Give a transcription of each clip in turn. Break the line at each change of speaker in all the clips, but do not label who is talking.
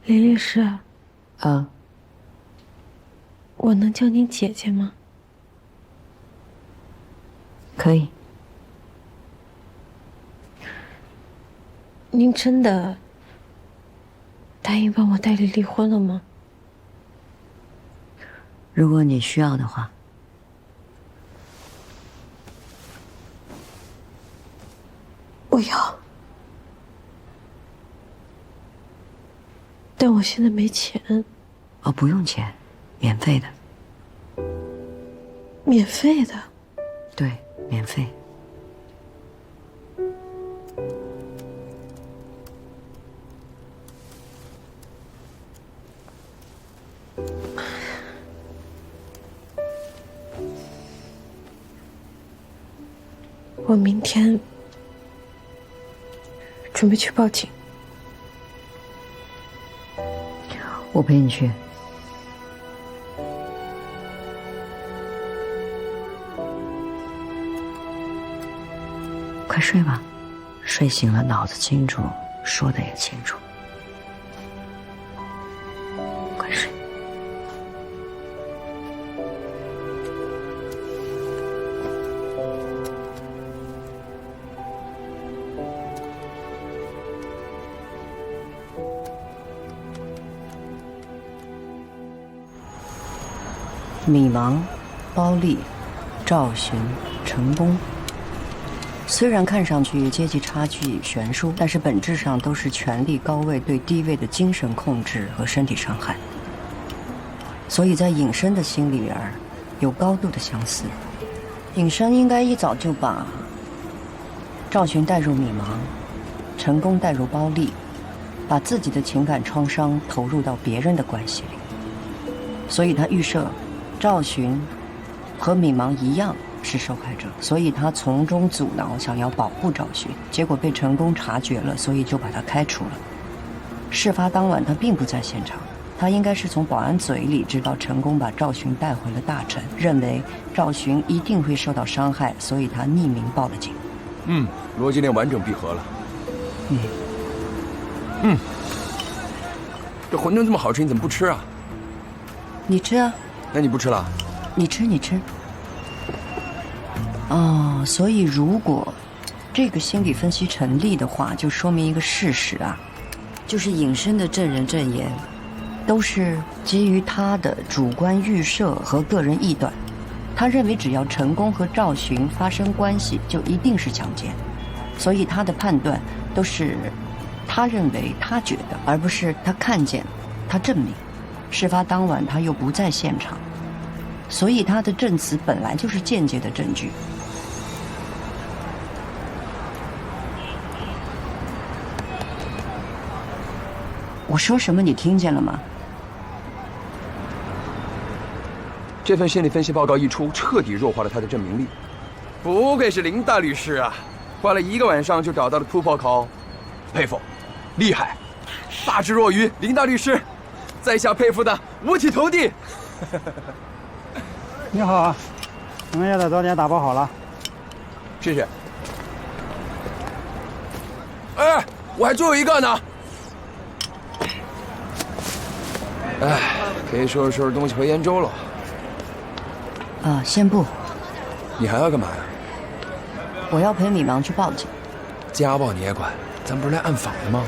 林律师，
啊，
我能叫您姐姐吗？
可以。
您真的答应帮我代理离婚了吗？
如果你需要的话。
我要，但我现在没钱。
哦，不用钱，免费的。
免费的？
对，免费。
我明天准备去报警。
我陪你去。快睡吧，睡醒了脑子清楚，说的也清楚。快睡。米芒、包丽、赵寻、成功，虽然看上去阶级差距悬殊，但是本质上都是权力高位对低位的精神控制和身体伤害。所以在隐身的心里边有高度的相似。隐身应该一早就把赵寻带入米芒，成功带入包丽，把自己的情感创伤投入到别人的关系里。所以他预设赵寻和米芒一样是受害者，所以他从中阻挠，想要保护赵寻，结果被成功察觉了，所以就把他开除了。事发当晚他并不在现场，他应该是从保安嘴里知道成功把赵寻带回了大城，认为赵寻一定会受到伤害，所以他匿名报了警。
逻辑链完整闭合了。这馄饨这么好吃，你怎么不吃啊？
你吃啊。
那你不吃了？
你吃，你吃。哦，所以如果这个心理分析成立的话，就说明一个事实啊，就是隐身的证人证言都是基于他的主观预设和个人臆断。他认为只要成功和赵寻发生关系，就一定是强奸，所以他的判断都是他认为他觉得，而不是他看见他证明。事发当晚他又不在现场，所以他的证词本来就是间接的证据。我说什么你听见了吗？
这份心理分析报告一出，彻底弱化了他的证明力。不愧是林大律师啊，花了1个晚上就找到了突破口，佩服，厉害，大智若愚，林大律师，在下佩服的五体投地。
你好，你们家的早点打包好了。
谢谢。哎，我还最后一个呢。哎，可以收拾收拾东西回延州了。
先不，
你还要干嘛呀？
我要陪米芒去报警。
家暴你也管？咱不是来暗访的吗？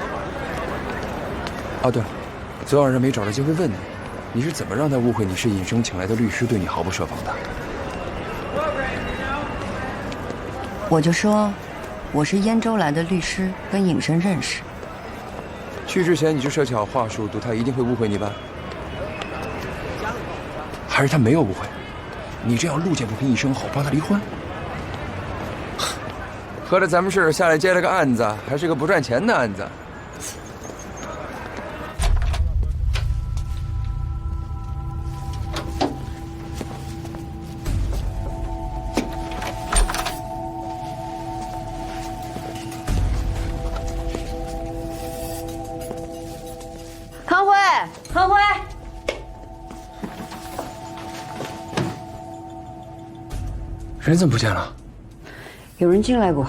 哦，对了，昨晚上没找到机会问你，你是怎么让他误会你是尹生请来的律师，对你毫不设防的？
我就说我是燕州来的律师，跟尹生认识。
去之前你就设计好话术，赌他一定会误会你吧？还是他没有误会？你这样路见不平一声吼，帮他离婚？合着咱们是下来接了个案子，还是个不赚钱的案子？
康辉，康辉，
人怎么不见了？
有人进来过。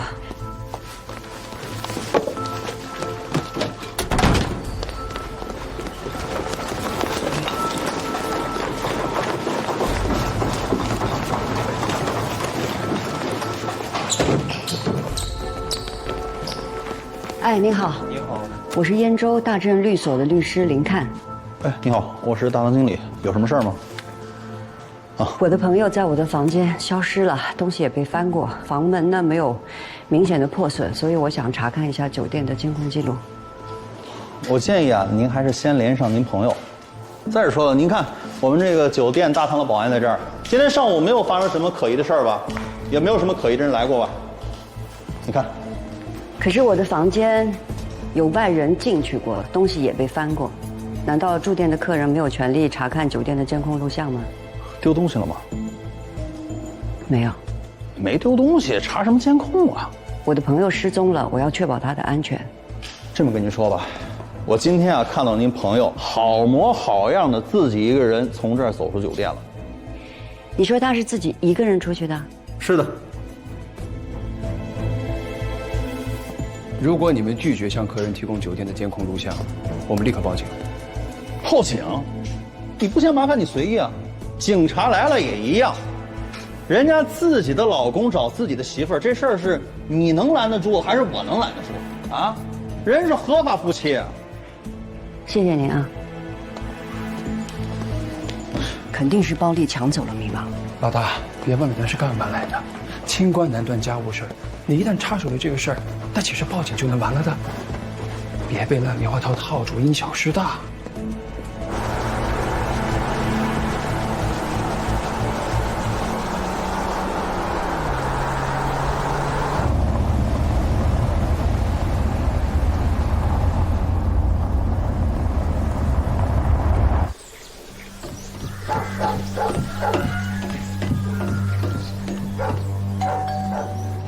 哎，您好。
你好。
我是燕州大镇律所的律师林探。
哎，你好，我是大堂经理，有什么事儿吗？
我的朋友在我的房间消失了，东西也被翻过，房门呢没有明显的破损，所以我想查看一下酒店的监控记录。
我建议啊，您还是先联系上您朋友。再者说了，您看我们这个酒店大堂的保安在这儿，今天上午没有发生什么可疑的事儿吧？也没有什么可疑的人来过吧？你看。
可是我的房间有外人进去过，东西也被翻过，难道住店的客人没有权利查看酒店的监控录像吗？
丢东西了吗？
没有。
没丢东西，查什么监控啊？
我的朋友失踪了，我要确保他的安全。
这么跟您说吧，我今天啊看到您朋友好模好样的自己一个人从这儿走出酒店了。
你说他是自己一个人出去的？
是的。
如果你们拒绝向客人提供酒店的监控录像，我们立刻报警。
报警？你不嫌麻烦你随意啊，警察来了也一样。人家自己的老公找自己的媳妇儿，这事儿是你能拦得住，还是我能拦得住啊？人是合法夫妻啊。
谢谢您啊。肯定是包丽抢走了密码。
老大，别问了，那是干嘛来的？清官难断家务事，你一旦插手了这个事儿，那岂是报警就能完了的？别被烂棉花套套住，因小失大。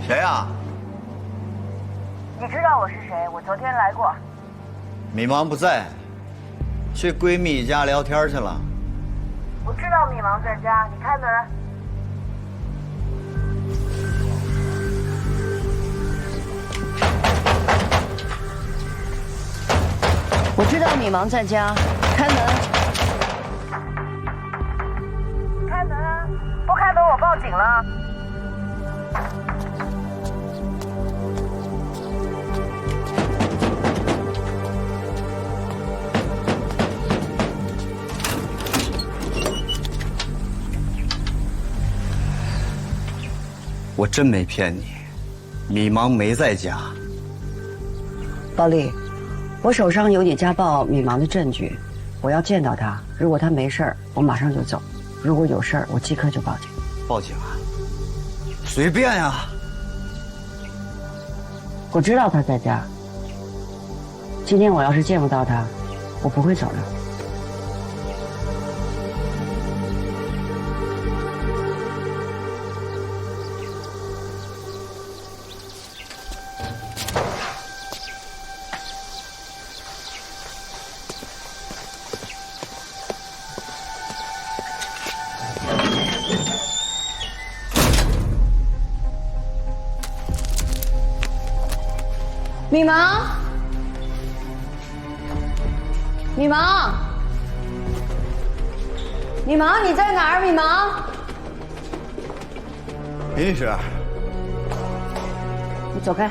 谁呀？
你知道我是谁？我昨天来过。
米芒不在，去闺蜜家聊天去了。
我知道米芒在家，你开门。
我知道米芒在家，开门。
开门啊！不开门我报警了。
我真没骗你，米芒没在家。
包丽，我手上有你家暴米芒的证据，我要见到他。如果他没事儿，我马上就走；如果有事儿，我即刻就报警。
报警啊？随便呀。
我知道他在家。今天我要是见不到他，我不会走的。
米芒，米芒，米芒，你在哪儿？米芒，
林律师，
你走开。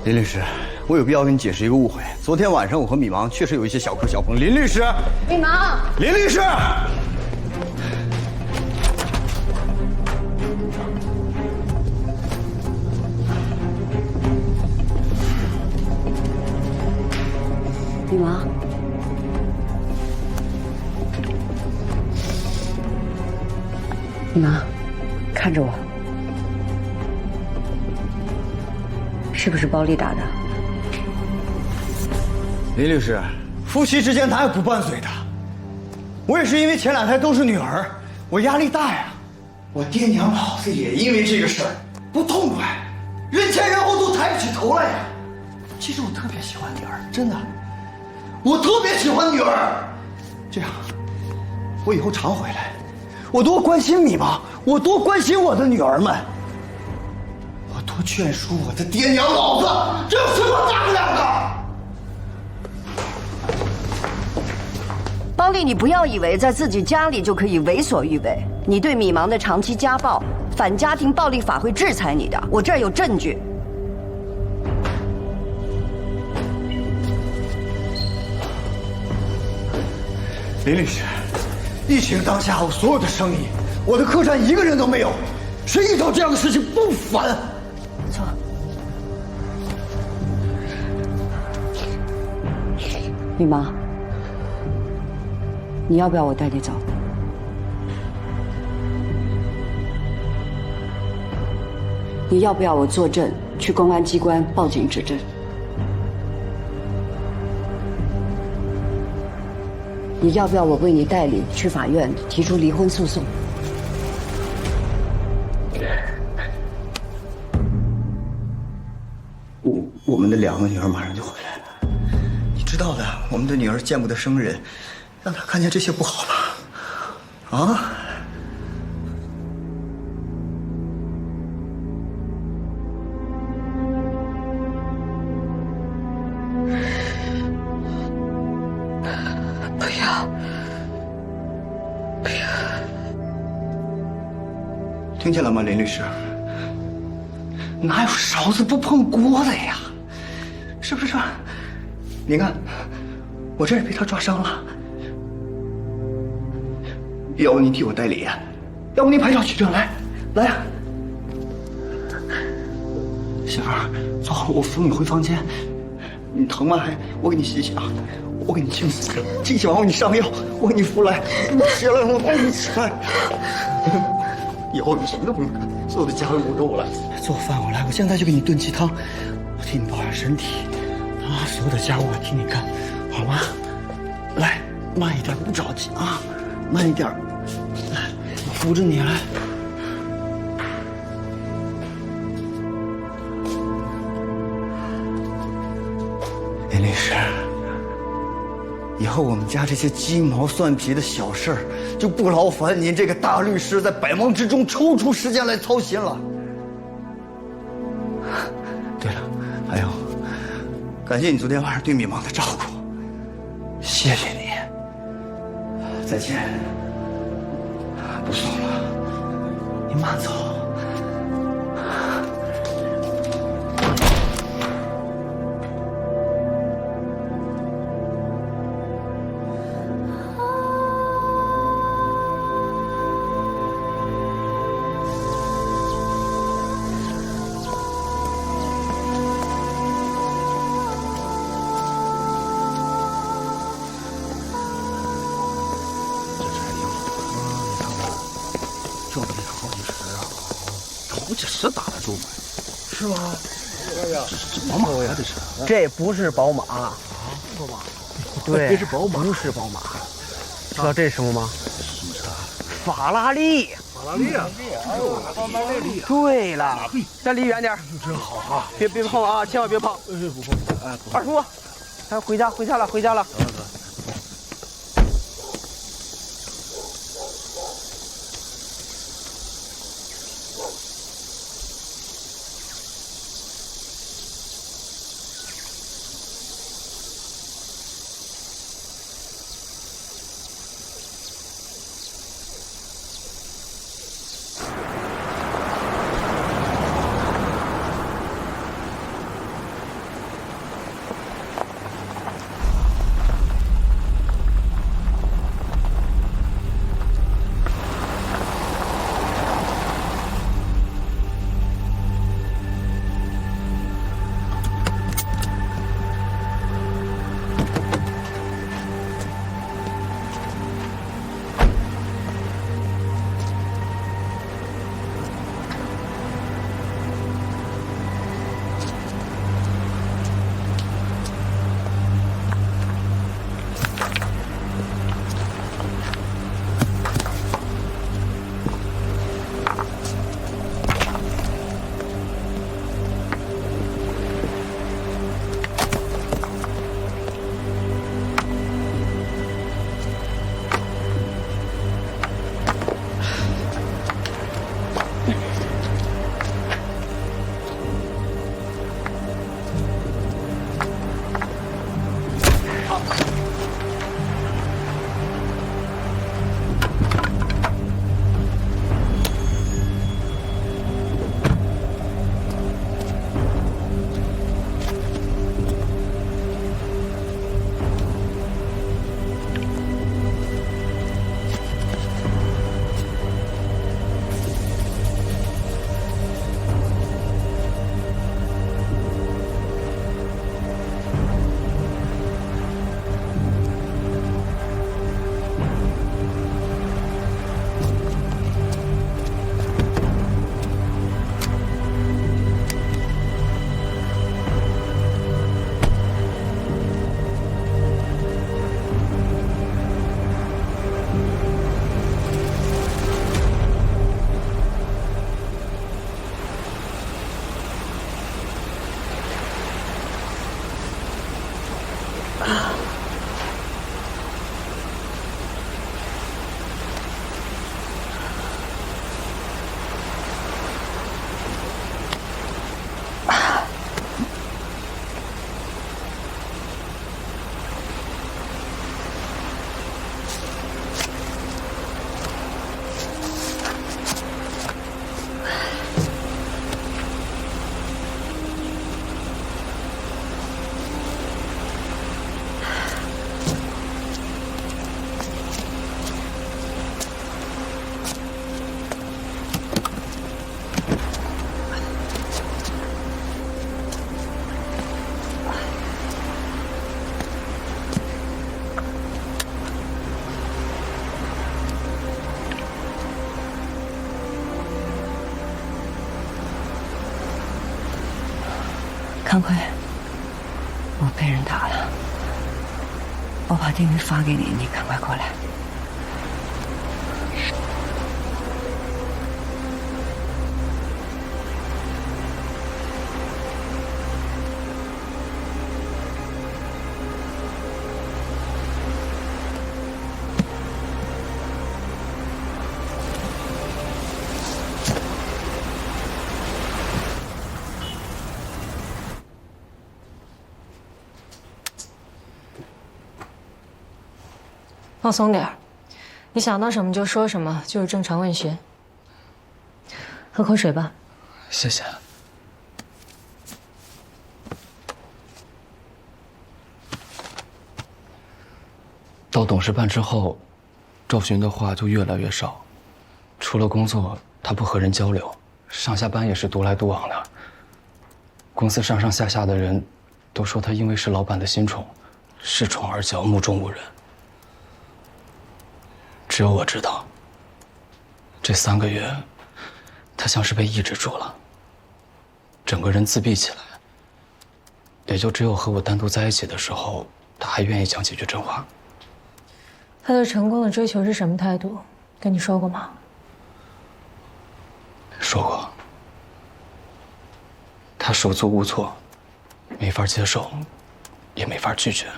林律师，我有必要跟你解释一个误会。昨天晚上我和米芒确实有一些小磕小碰。林律师，
米芒，
林律师。
米芒，米芒，看着我，是不是包丽打的？
林律师，夫妻之间哪有不拌嘴的？我也是因为前2胎都是女儿，我压力大呀。我爹娘老子也因为这个事儿不痛快，人前人后都抬不起头来呀。其实我特别喜欢女儿，真的。我特别喜欢女儿，这样，我以后常回来，我多关心米芒，我多关心我的女儿们，我多劝说我的爹娘老子，这有什么大不了的？
包丽，你不要以为在自己家里就可以为所欲为。你对米芒的长期家暴、反家庭暴力法会制裁你的，我这儿有证据。
林律师，疫情当下，我所有的生意，我的客栈一个人都没有，谁遇到这样的事情不烦？
走。李妈，你要不要我带你走？你要不要我作证去公安机关报警指证？你要不要我为你代理去法院提出离婚诉讼？
我们的2个女儿马上就回来了，你知道的，我们的女儿见不得生人，让她看见这些不好吧？啊？
不要，
听见了吗，林律师？哪有勺子不碰锅的呀？是不是？你看，我这也被他抓伤了。要不你替我代理，要不你拍照取证，来啊！媳妇儿，走，我扶你回房间。你疼吗？我给你洗洗啊，我给你清洗，清洗完我给你上药，我给你扶来。你起来，我帮你起来。以后你什么都不用干，所有的家务都由我来。做饭我来，我现在就给你炖鸡汤，我替你保养身体，啊，所有的家务我替你干，好吗？来，慢一点，不着急啊，慢一点。来，我扶着你来。林律师，以后我们家这些鸡毛蒜皮的小事儿，就不劳烦您这个大律师在百忙之中抽出时间来操心了。对了，还有，感谢你昨天晚上对米芒的照顾，谢谢你。再见，不送了，你慢走。
这打得住吗？是吗？哎呀，宝马呀，这是。
这不是宝马啊，
宝马。
对，
这是宝马，
不是宝马。知道这是什么吗？
什么车？
法拉利。
法拉利啊！哎呦，法拉利。
对了，再离远点。
真好啊！
别碰啊，千万别碰。
不碰。哎，
二叔，他回家了。
康辉，我被人打了，我把定位发给你，你赶快过来。
放松点儿，你想到什么就说什么，就是正常问询。喝口水吧。
谢谢。到董事办之后，赵寻的话就越来越少。除了工作，他不和人交流，上下班也是独来独往的。公司上上下下的人都说他因为是老板的新宠，恃宠而骄，目中无人。只有我知道，这3个月，他像是被抑制住了，整个人自闭起来。也就只有和我单独在一起的时候，他还愿意讲几句真话。
他对成功的追求是什么态度？跟你说过吗？
说过。他手足无措，没法接受，也没法拒绝。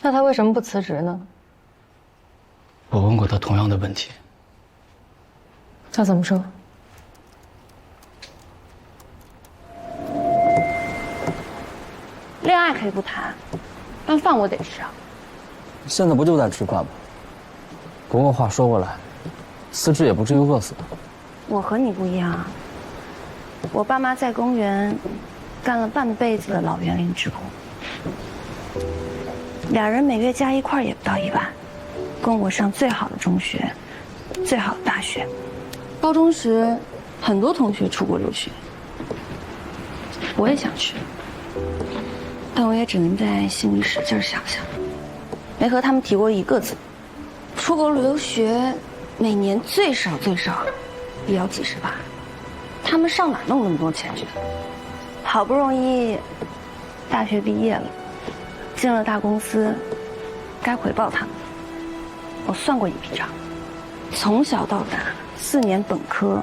那他为什么不辞职呢？
我问过他同样的问题。
他怎么说？
恋爱可以不谈，但饭我得吃啊。
现在不就在吃饭吗？不过话说回来，思智也不至于饿死。
我和你不一样，我爸妈在公园干了半辈子的老园林职工，俩人每月加一块也不到1万。供我上最好的中学，最好的大学。高中时，很多同学出国留学，我也想去，但我也只能在心里使劲想想，没和他们提过一个字。出国留学，每年最少也要几10万，他们上哪弄那么多钱去？好不容易大学毕业了，进了大公司，该回报他们。我算过一笔账，从小到大4年本科，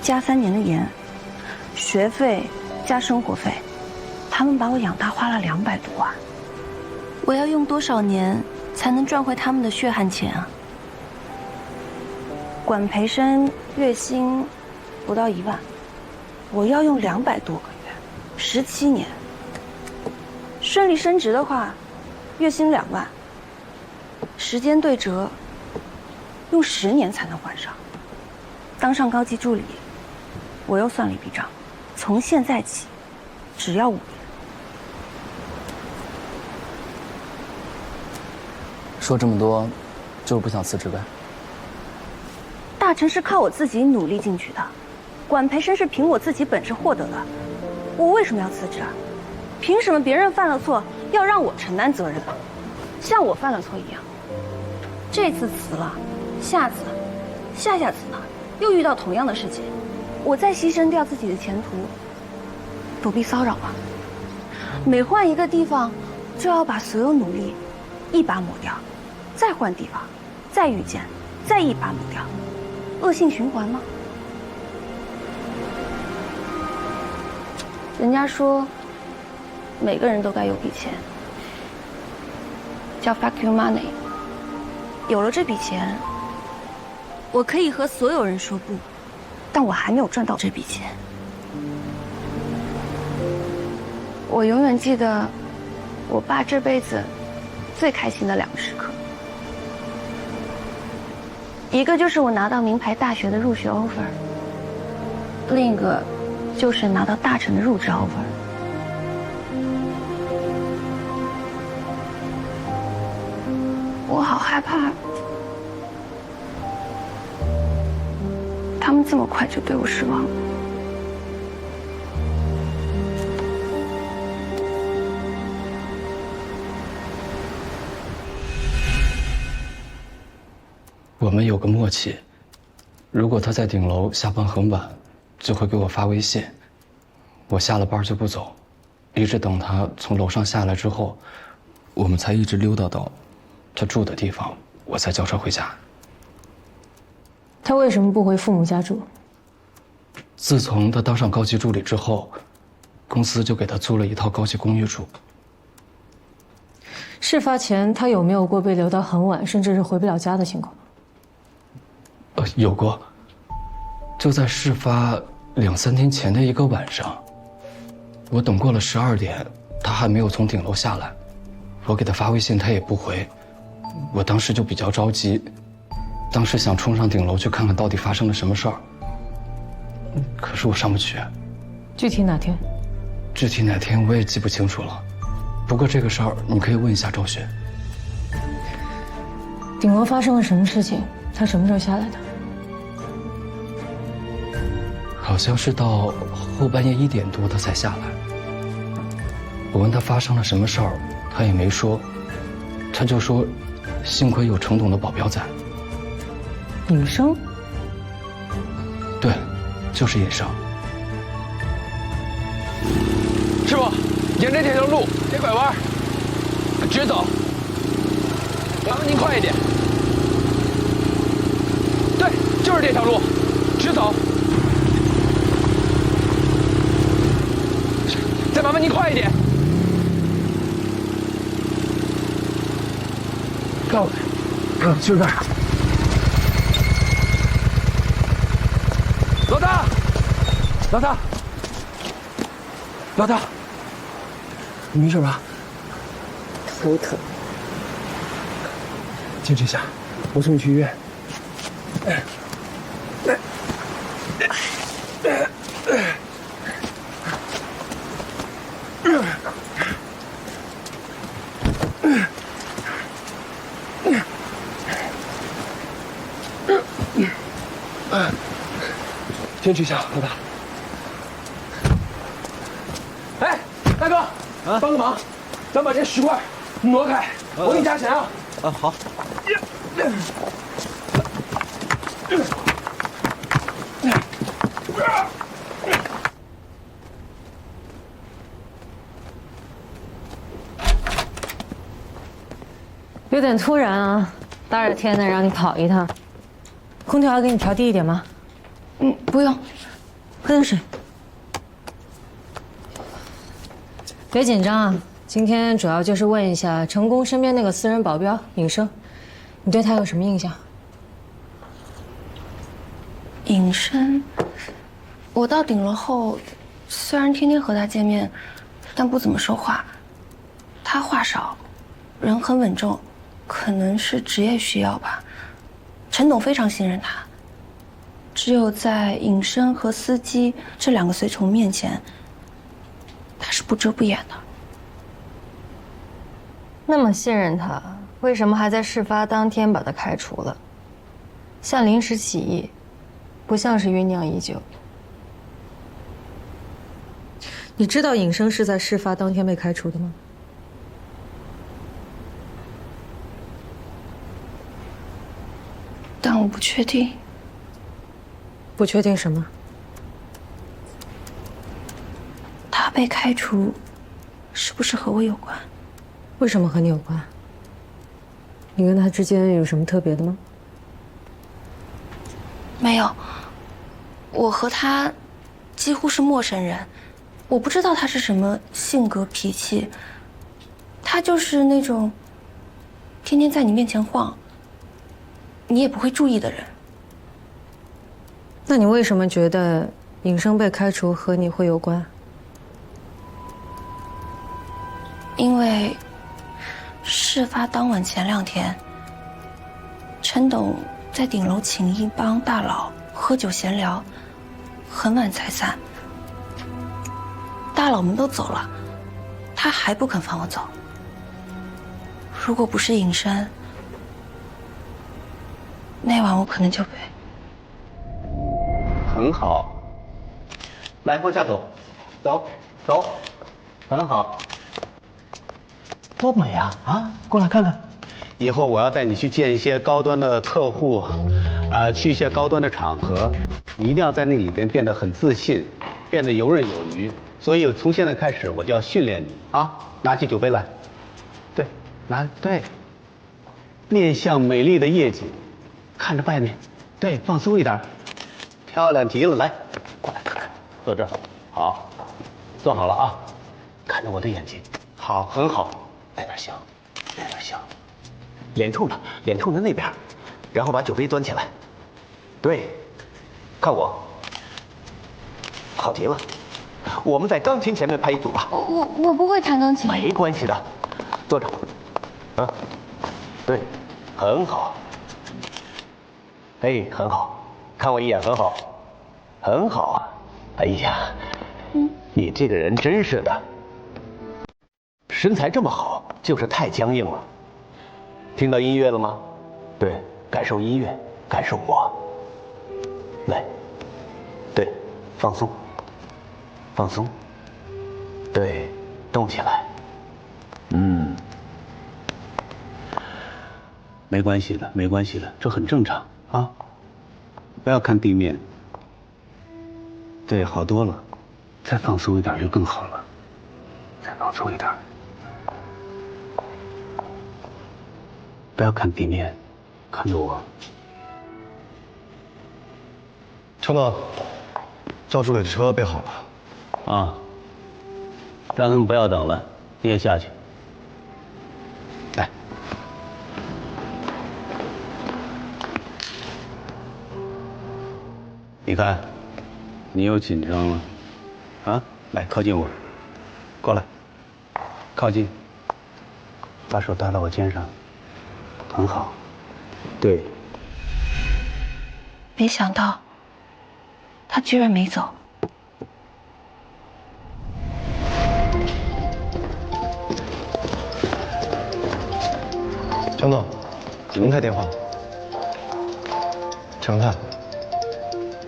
加3年的研，学费加生活费，他们把我养大花了200多万。我要用多少年才能赚回他们的血汗钱啊？管培生月薪不到1万，我要用200多个月，17年。顺利升职的话，月薪2万。时间对折，用10年才能还上。当上高级助理，我又算了一笔账，从现在起，只要5年。
说这么多，就是不想辞职呗？
大成是靠我自己努力进去的，管培生是凭我自己本事获得的，我为什么要辞职啊？凭什么别人犯了错要让我承担责任啊？像我犯了错一样。这次辞了，下次、下下次呢，又遇到同样的事情，我再牺牲掉自己的前途，躲避骚扰吗？每换一个地方，就要把所有努力一把抹掉，再换地方，再遇见，再一把抹掉，恶性循环吗？人家说，每个人都该有笔钱，叫 fuck you money。有了这笔钱，我可以和所有人说不，但我还没有赚到这笔钱。我永远记得我爸这辈子最开心的2个时刻，一个就是我拿到名牌大学的入学 offer， 另一个就是拿到大城的入职 offer。我好害怕，他们这么快就对我失望了。
我们有个默契，如果他在顶楼下班很晚，就会给我发微信，我下了班就不走，一直等他从楼上下来之后，我们才一直溜达到他住的地方，我才叫车回家。
他为什么不回父母家住？
自从他当上高级助理之后，公司就给他租了一套高级公寓住。
事发前，他有没有过被留到很晚，甚至是回不了家的情况？
有过，就在事发2、3天前的一个晚上，我等过了12点，他还没有从顶楼下来，我给他发微信，他也不回，我当时就比较着急，当时想冲上顶楼去看看到底发生了什么事儿，可是我上不去。
具体哪天？
具体哪天我也记不清楚了，不过这个事儿你可以问一下赵雪。
顶楼发生了什么事情？他什么时候下来的？
好像是到后半夜1点多他才下来。我问他发生了什么事儿，他也没说，他就说幸亏有程董的保镖在。
尹生？
对，就是尹生。
师傅，沿着这条路别拐弯，直走。麻烦您快一点。对，就是这条路，直走。再麻烦您快一点。告诉你，就这儿。老大，老大，老大，你没事吧？头疼。坚持一下，我送你去医院。坚持一下，老大。哎，大哥，帮个忙，咱把这石块挪开，我给你加钱啊。
好。
有点突然啊，大热天的让你跑一趟，空调要给你调低一点吗？
不用，
喝点水。别紧张啊，今天主要就是问一下成功身边那个私人保镖尹生，你对他有什么印象？
尹生，我到顶楼后，虽然天天和他见面，但不怎么说话。他话少，人很稳重，可能是职业需要吧。陈董非常信任他。只有在尹生和司机这2个随从面前，他是不遮不掩的。
那么信任他，为什么还在事发当天把他开除了？像临时起意，不像是酝酿已久。你知道尹生是在事发当天被开除的吗？
但我不确定。
不确定什么？
他被开除，是不是和我有关？
为什么和你有关？你跟他之间有什么特别的吗？
没有，我和他几乎是陌生人，我不知道他是什么性格脾气，他就是那种天天在你面前晃，你也不会注意的人。
那你为什么觉得尹生被开除和你会有关？
因为事发当晚前2天，陈董在顶楼请一帮大佬喝酒闲聊，很晚才散。大佬们都走了，他还不肯放我走。如果不是尹生，那晚我可能就被……
很好，来往下走，走走，很好，多美啊！啊，过来看看。以后我要带你去见一些高端的客户，去一些高端的场合，你一定要在那里边变得很自信，变得游刃有余。所以从现在开始，我就要训练你啊！拿起酒杯来，对，对，面向美丽的夜景，看着外面，对，放松一点，漂亮极了，来，过来看看，坐这儿，好，坐好了啊，看着我的眼睛，好，很好，那边行，那边行，脸冲着那边，然后把酒杯端起来，对，看我，好极了。我们在钢琴前面拍一组吧。
我不会弹钢琴。
没关系的，坐着。啊，对，很好。哎，很好，看我一眼，很好，很好啊。哎呀，你这个人真是的，身材这么好，就是太僵硬了。听到音乐了吗？对，感受音乐，感受我。来，对，放松。放松，对，动起来，没关系的，没关系的，这很正常啊。不要看地面，对，好多了，再放松一点就更好了，再放松一点，不要看地面，看着我。
程总，赵助理的车备好了。
啊，让他们不要等了，你也下去。来，你看，你又紧张了，啊？来，靠近我，过来，靠近，把手搭到我肩上，很好，对。
没想到，他居然没走。
程总，程太电话。程太，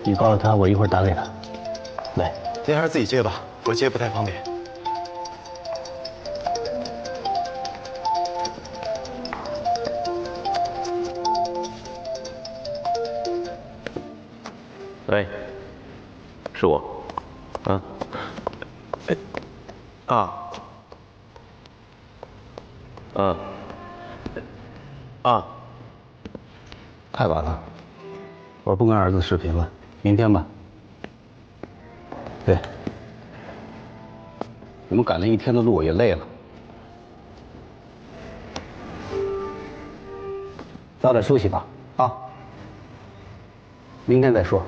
你告诉他，我一会儿打给他。来，
今天还是自己接吧，我接不太方便。
喂，是我。太晚了，我不跟儿子视频了，明天吧。对，我们赶了一天的路，也累了，早点休息吧，啊，明天再说。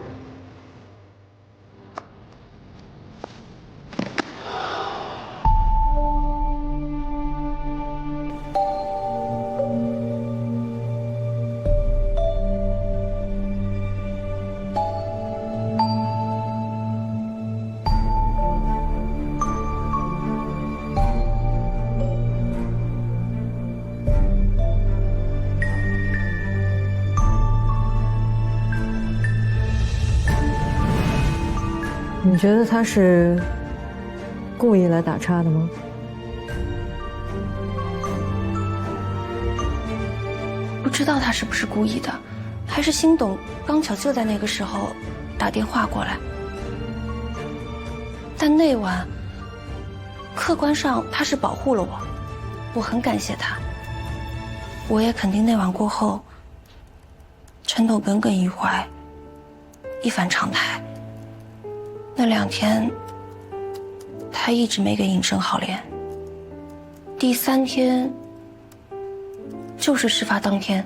你觉得他是故意来打岔的吗？
不知道他是不是故意的，还是辛董刚巧就在那个时候打电话过来。但那晚，客观上他是保护了我，我很感谢他。我也肯定那晚过后，陈董耿耿于怀，一反常态。那2天，他一直没给尹生好脸。第3天，就是事发当天，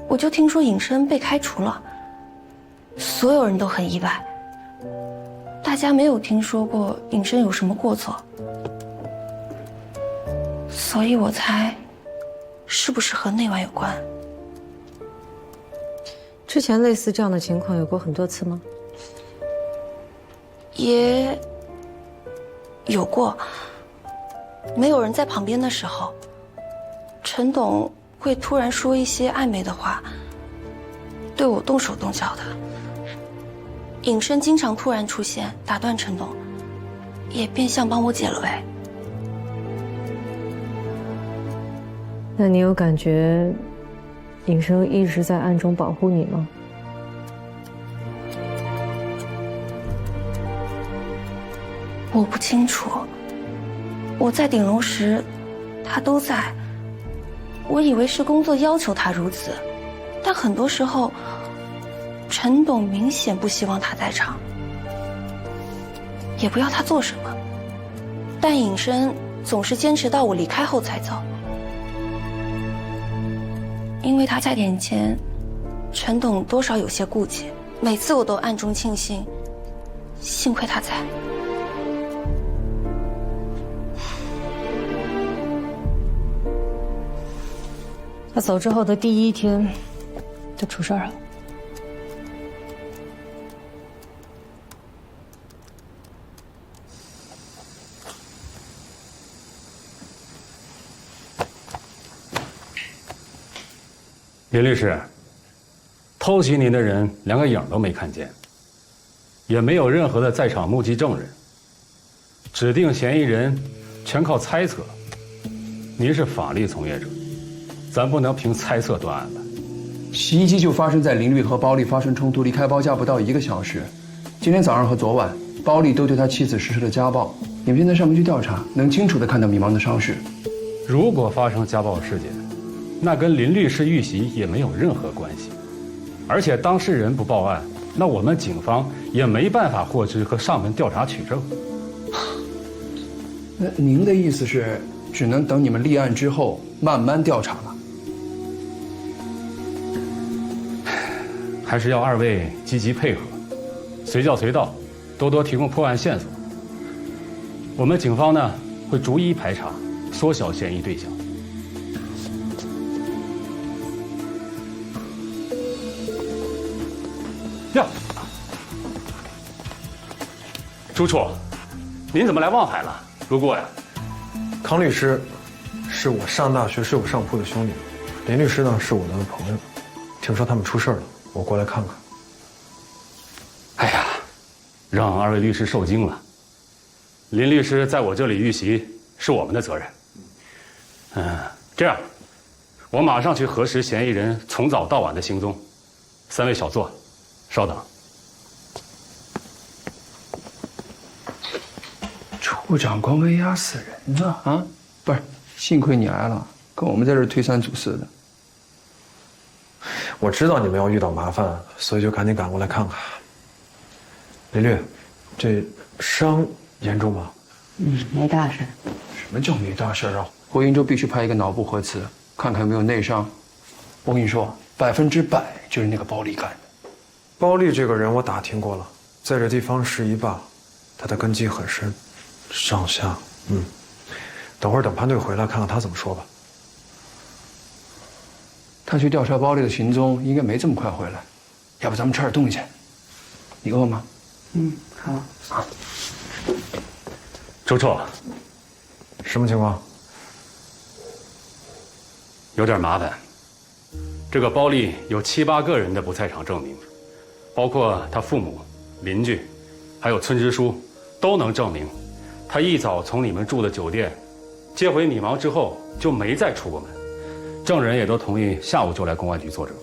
我就听说尹生被开除了，所有人都很意外。大家没有听说过尹生有什么过错，所以我猜，是不是和那晚有关？
之前类似这样的情况有过很多次吗？
也有过，没有人在旁边的时候，陈董会突然说一些暧昧的话，对我动手动脚的。尹生经常突然出现，打断陈董，也变相帮我解了围。
那你有感觉尹生一直在暗中保护你吗？
我不清楚，我在鼎龙时，他都在。我以为是工作要求他如此，但很多时候，陈董明显不希望他在场，也不要他做什么。但尹生总是坚持到我离开后才走，因为他在眼前，陈董多少有些顾忌。每次我都暗中庆幸，幸亏他在。
他走之后的第1天，就出事儿了。
林律师，偷袭您的人连个影都没看见，也没有任何的在场目击证人，指定嫌疑人全靠猜测。您是法律从业者，咱不能凭猜测断案吧？
袭击就发生在林律和包丽发生冲突，离开包家不到1个小时。今天早上和昨晚，包丽都对他妻子实施了家暴。你们现在上门去调查，能清楚地看到米芒的伤势。
如果发生家暴事件，那跟林律师遇袭也没有任何关系。而且当事人不报案，那我们警方也没办法获知和上门调查取证。
那您的意思是，只能等你们立案之后慢慢调查了？
还是要2位积极配合，随叫随到，多多提供破案线索。我们警方呢会逐一排查，缩小嫌疑对象。呀，朱处，您怎么来望海了？路过呀？
康律师是我上大学睡过上铺的兄弟，林律师呢是我的朋友，听说他们出事了，我过来看看。
哎呀，让2位律师受惊了。林律师在我这里遇袭是我们的责任。这样，我马上去核实嫌疑人从早到晚的行踪。3位小坐，稍等。
处长官威压死人呢啊！不是，幸亏你来了，跟我们在这儿推三阻四的。
我知道你们要遇到麻烦，所以就赶紧赶过来看看。林律，这伤严重吗？
没大事。
什么叫没大事啊？回云州必须拍一个脑部核磁，看看有没有内伤。我跟你说，100%就是那个包丽干的。
包丽这个人我打听过了，在这地方是一霸，他的根基很深，上下。等会儿等潘队回来，看看他怎么说吧。
他去调查包丽的行踪，应该没这么快回来。要不咱们吃点东西？你饿吗？
好。
啊。
周处，
什么情况？
有点麻烦。这个包丽有7、8个人的不在场证明，包括他父母、邻居，还有村支书，都能证明，他一早从你们住的酒店接回米芒之后就没再出过门。证人也都同意下午就来公安局作证。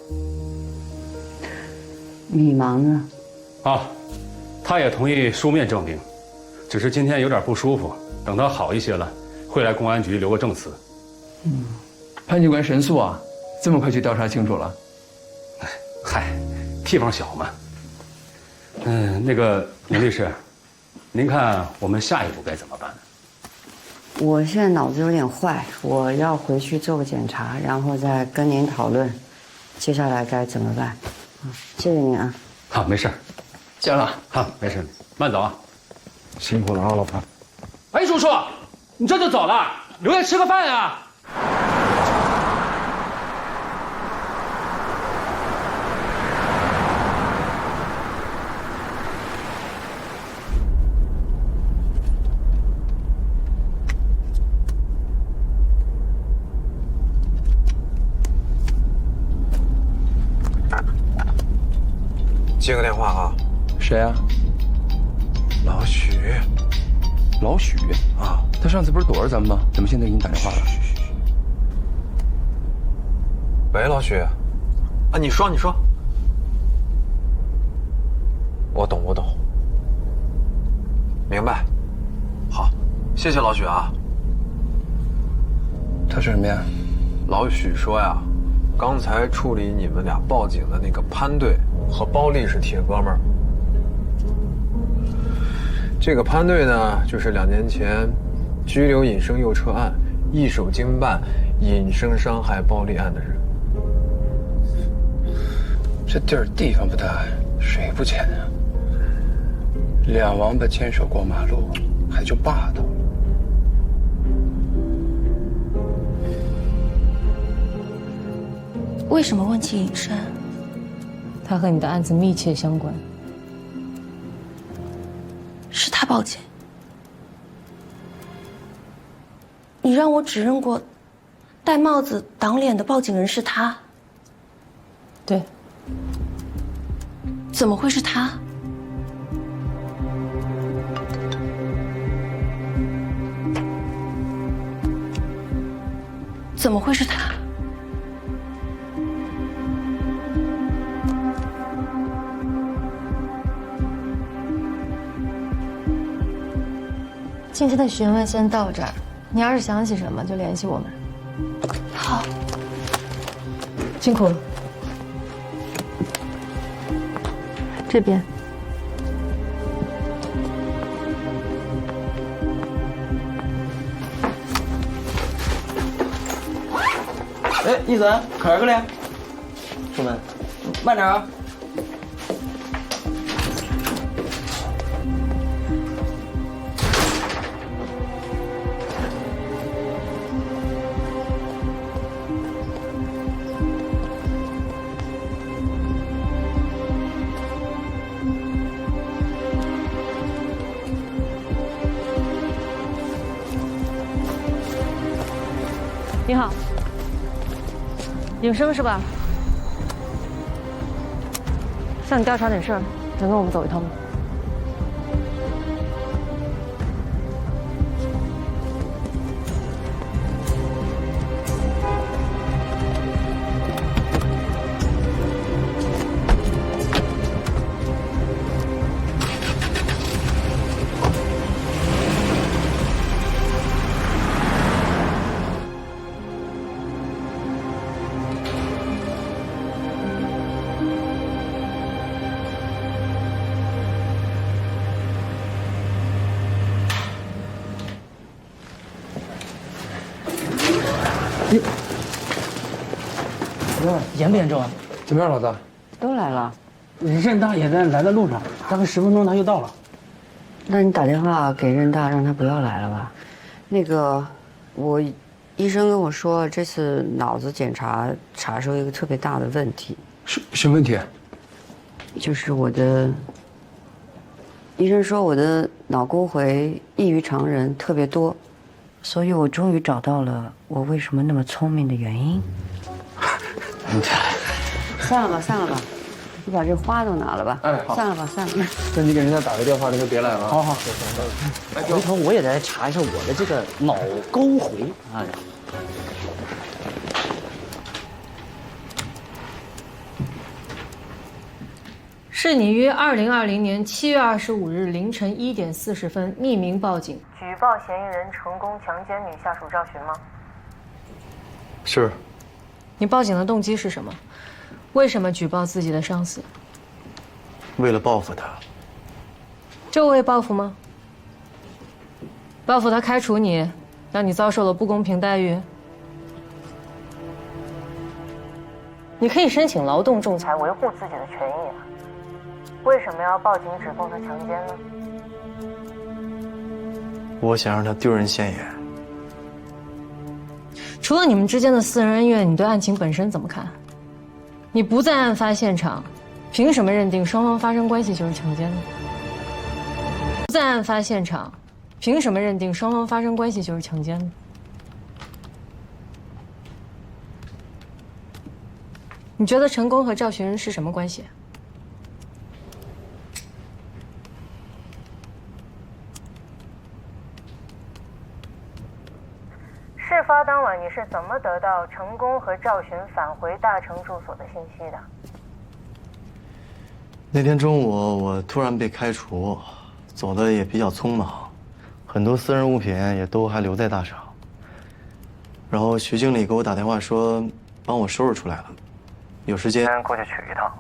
米芒呢？
啊，他也同意书面证明，只是今天有点不舒服，等他好一些了，会来公安局留个证词。
潘警官神速啊，这么快就调查清楚了？
嗨，地方小嘛。那个林律师，您看我们下一步该怎么办？
我现在脑子有点坏，我要回去做个检查，然后再跟您讨论，接下来该怎么办。谢谢您啊。
好，没事。
见了。
好，没事，慢走啊。
辛苦了啊，老潘。
哎，叔叔，你这就走了？留下吃个饭呀。
接个电话啊。
谁啊？
老许。
老许
啊，
他上次不是躲着咱们吗？怎么现在给你打电话了？
喂，老许。啊，你说。我懂。明白。好，谢谢老许啊。
他说什么呀？
老许说呀，刚才处理你们俩报警的那个潘队和包丽是铁哥们儿。这个潘队呢，就是2年前拘留尹生诱车案一手经办尹生伤害包丽案的人。
这地方不大，水不浅啊。两王八牵手过马路，还就霸道。
为什么问起尹生？
他和你的案子密切相关。
是他报警。你让我指认过戴帽子挡脸的报警人是他。
对。
怎么会是他？怎么会是他？
今天的询问先到这儿，你要是想起什么就联系我们。
好，
辛苦了。
这边。
哎，义子，可儿个嘞？出门，慢点啊。
你好，尹生是吧？向你调查点事儿，能跟我们走一趟吗？
严不严重啊？
怎么样，老大？
都来了。
任大也在来的路上，大概10分钟他就到了。
那你打电话给任大，让他不要来了吧？那个，医生跟我说，这次脑子检查查出一个特别大的问题。
什么问题？
就是医生说我的脑沟回异于常人，特别多，所以我终于找到了我为什么那么聪明的原因。算了吧，你把这花都拿了吧。
哎，好。
算了吧。
那你给人家打个电话，你就别来了。
好。回头我也来查一下我的这个脑沟回啊。
是你于2020年7月25日凌晨1点40分匿名报警，
举报嫌疑人成功强奸女下属赵寻吗？
是。
你报警的动机是什么？为什么举报自己的上司？
为了报复他。
就为报复吗？报复他开除你，让你遭受了不公平待遇。你可以申请劳动仲裁，
维护自己的权益啊。为什么要报警指控他强奸呢？
我想让他丢人现眼。
除了你们之间的私人恩怨，你对案情本身怎么看？你不在案发现场，凭什么认定双方发生关系就是强奸呢？不在案发现场，凭什么认定双方发生关系就是强奸呢？你觉得陈宫和赵寻是什么关系？
事发当晚你是怎么得到陈宫和赵寻返回大成住所的信息的？
那天中午我突然被开除，走的也比较匆忙，很多私人物品也都还留在大厂。然后徐经理给我打电话说，帮我收拾出来了，有时间过去取一趟。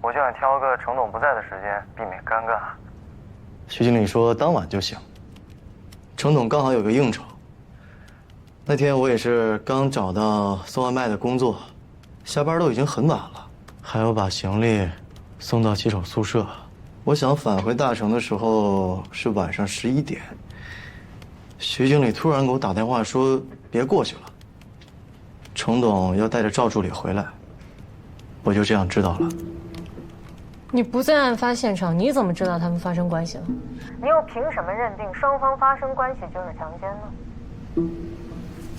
我就想挑个程董不在的时间，避免尴尬。徐经理说当晚就行。程董刚好有个应酬。那天我也是刚找到送外卖的工作，下班都已经很晚了，还要把行李送到骑手宿舍。我想返回大城的时候是晚上11点，徐经理突然给我打电话说别过去了，程董要带着赵助理回来，我就这样知道了。
你不在案发现场，你怎么知道他们发生关系了？
你又凭什么认定双方发生关系就是强奸呢？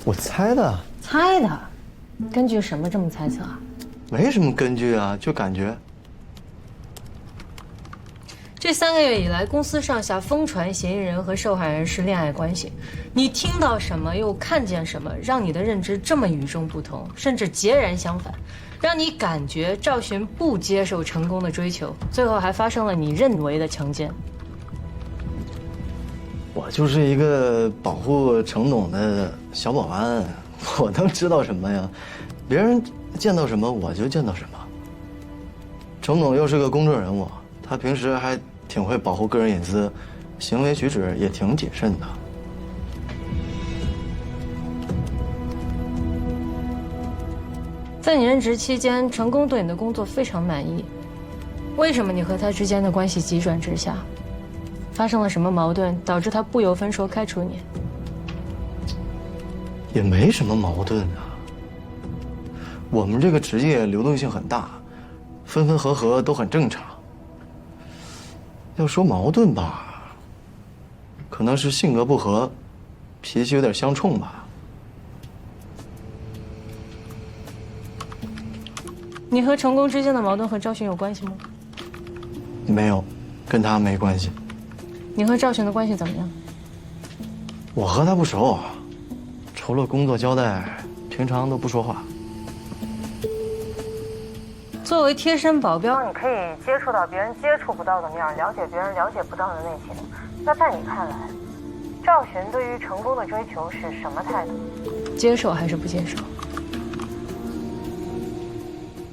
我猜的。
猜的？根据什么这么猜测啊？
没什么根据啊，就感觉。
这3个月以来，公司上下疯传嫌疑人和受害人是恋爱关系，你听到什么又看见什么，让你的认知这么与众不同，甚至截然相反，让你感觉赵寻不接受成功的追求，最后还发生了你认为的强奸。
我就是一个保护程董的小保安，我能知道什么呀？别人见到什么我就见到什么。程董又是个公众人物，他平时还挺会保护个人隐私，行为举止也挺谨慎的。
在你任职期间，成功对你的工作非常满意，为什么你和他之间的关系急转直下？发生了什么矛盾，导致他不由分说开除你？
也没什么矛盾啊。我们这个职业流动性很大，分分合合都很正常。要说矛盾吧，可能是性格不合，脾气有点相冲吧。
你和成功之间的矛盾和赵寻有关系吗？
没有，跟他没关系。
你和赵寻的关系怎么样？
我和他不熟，除了工作交代，平常都不说话。
作为贴身保镖，
你可以接触到别人接触不到的面，了解别人了解不到的内情。那在你看来，赵寻对于成功的追求是什么态度？
接受还是不接受？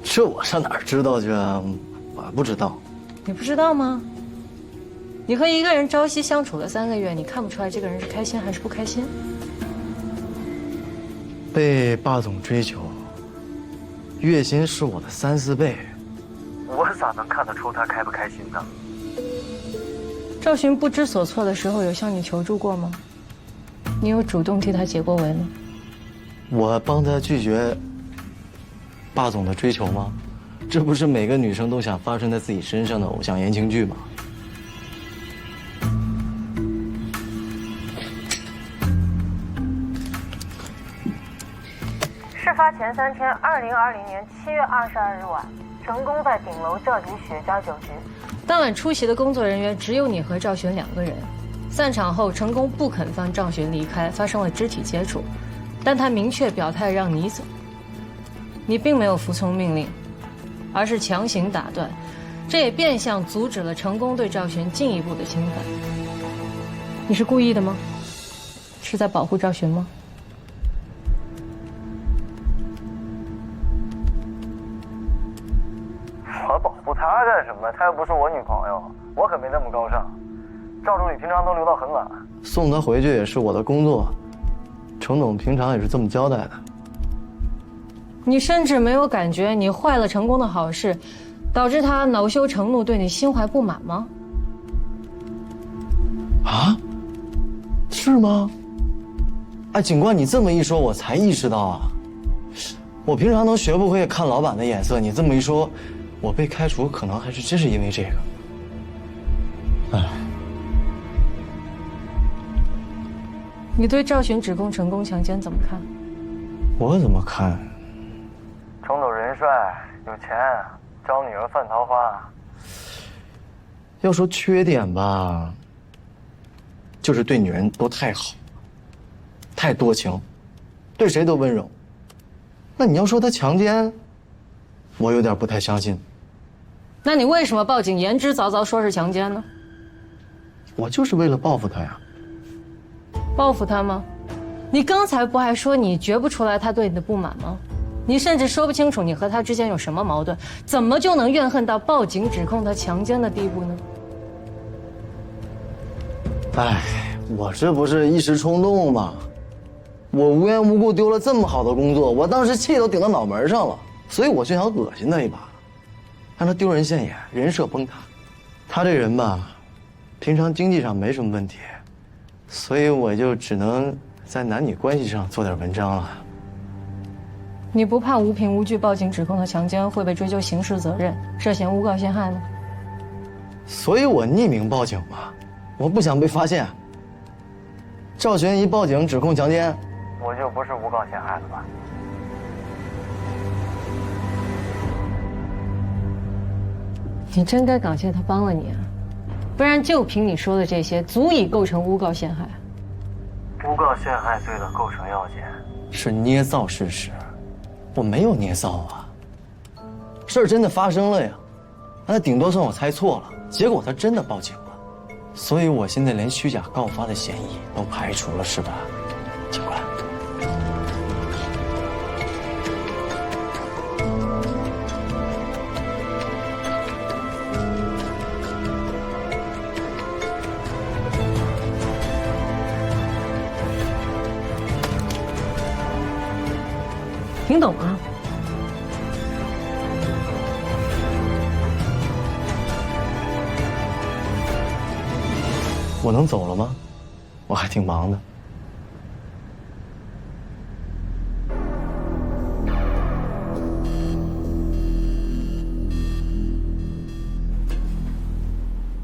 这我上哪儿知道去啊？我不知道。
你不知道吗？你和一个人朝夕相处了3个月，你看不出来这个人是开心还是不开心？
被霸总追求，月薪是我的3、4倍，我咋能看得出他开不开心呢？
赵寻不知所措的时候，有向你求助过吗？你有主动替他解过围吗？
我帮他拒绝霸总的追求吗？这不是每个女生都想发生在自己身上的偶像言情剧吗？
事发前3天，2020年7月22日晚，成功在顶楼召集雪茄酒局。
当晚出席的工作人员只有你和赵寻2个人。散场后，成功不肯放赵寻离开，发生了肢体接触，但他明确表态让你走。你并没有服从命令，而是强行打断，这也变相阻止了成功对赵寻进一步的侵犯。你是故意的吗？是在保护赵寻吗？
我保护他干什么？他又不是我女朋友，我可没那么高尚。
赵助理平常都留到很晚。
送他回去也是我的工作，程总平常也是这么交代的。
你甚至没有感觉你坏了成功的好事，导致他恼羞成怒，对你心怀不满吗？
啊？是吗？哎，警官，你这么一说，我才意识到啊。我平常都学不会看老板的眼色，你这么一说，我被开除可能还是真是因为这个。哎，
你对赵寻指控成功强奸怎么看？
我怎么看？
程总人帅有钱，招女儿犯桃花。
要说缺点吧，就是对女人都太好，太多情，对谁都温柔。那你要说他强奸，我有点不太相信。
那你为什么报警言之凿凿说是强奸呢？
我就是为了报复他呀。
报复他吗？你刚才不还说你觉不出来他对你的不满吗？你甚至说不清楚你和他之间有什么矛盾，怎么就能怨恨到报警指控他强奸的地步呢？
哎，我这不是一时冲动吗？我无缘无故丢了这么好的工作，我当时气都顶到脑门上了，所以我就想恶心他一把，让他丢人现眼，人设崩塌。他这人吧，平常经济上没什么问题，所以我就只能在男女关系上做点文章了。
你不怕无凭无据报警指控他强奸会被追究刑事责任，涉嫌诬告陷害吗？
所以我匿名报警嘛，我不想被发现。赵寻一报警指控强奸，
我就不是诬告陷害了吧？
你真该感谢他帮了你啊，不然就凭你说的这些，足以构成诬告陷害。
诬告陷害罪的构成要件
是捏造事实，我没有捏造啊。事儿真的发生了呀，那顶多算我猜错了，结果他真的报警了，所以我现在连虚假告发的嫌疑都排除了，是吧，警官？
听懂了？
我能走了吗？我还挺忙的。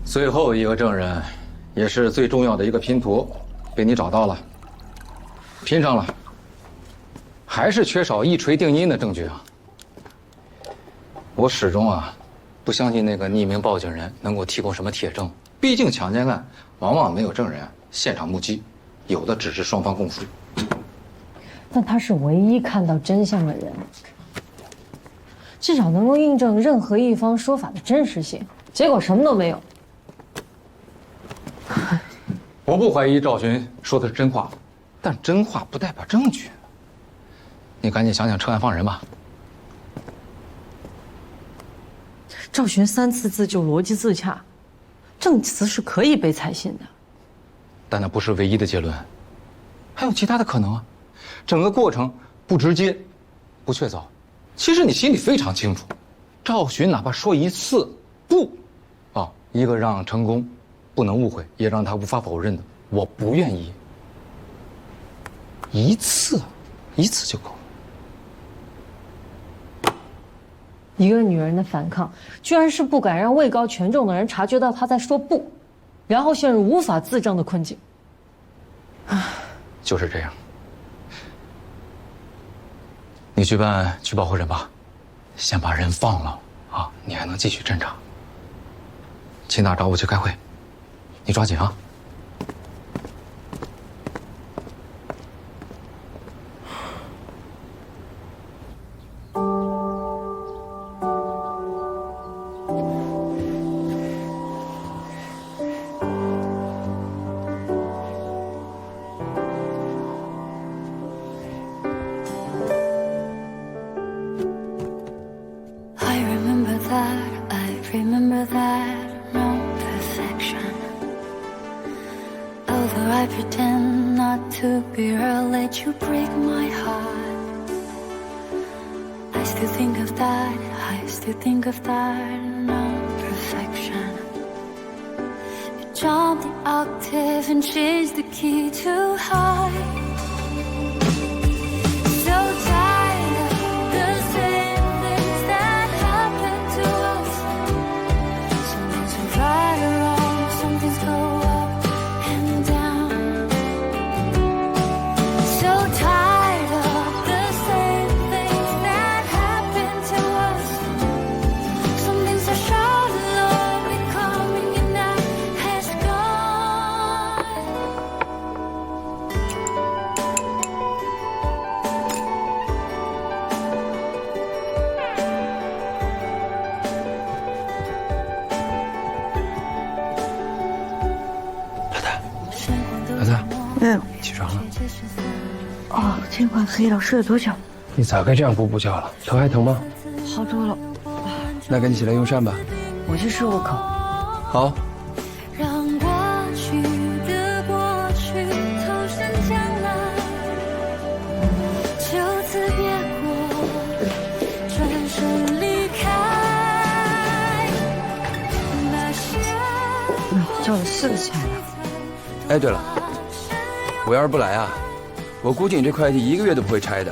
最后一个证人，也是最重要的一个拼图，被你找到了，拼上了。还是缺少一锤定音的证据啊！我始终不相信那个匿名报警人能够提供什么铁证，毕竟强奸案往往没有证人现场目击，有的只是双方供述。
但他是唯一看到真相的人，至少能够印证任何一方说法的真实性。结果什么都没有。
我不怀疑赵寻说的是真话，但真话不代表证据。你赶紧想想撤案放人吧。
赵寻3次自救逻辑自洽，证词是可以被采信的。
但那不是唯一的结论，还有其他的可能啊。整个过程不直接，不确凿。其实你心里非常清楚，赵寻哪怕说一次不，一个让成功不能误会，也让他无法否认的我不愿意，一次就够了。
一个女人的反抗，居然是不敢让位高权重的人察觉到她在说不，然后陷入无法自证的困境。
就是这样。你去办取保候审吧，先把人放了啊，你还能继续侦查。秦大找我去开会，你抓紧啊。
I pretend not to be her, let you break my heart. I still think of that, I still think of that, no perfection. You jump the octave and change the key too high. So tired of the same things that happen to us. Some things are right or wrong, some things go up and down. So tired of the same things that happen to us. Some things are short and lonely, coming and now has gone.
老大，
嗯，
起床了。
哦，天快黑了，睡了多久？
你早该这样不补觉了，头还疼吗？
好多了。
那赶紧起来用膳吧。
我去漱个口。
好。
让过去的过去投身将来，就此别过，转身离开。那些
叫了4个起来了。
哎，对了，我要是不来啊，我估计你这快递1个月都不会拆的。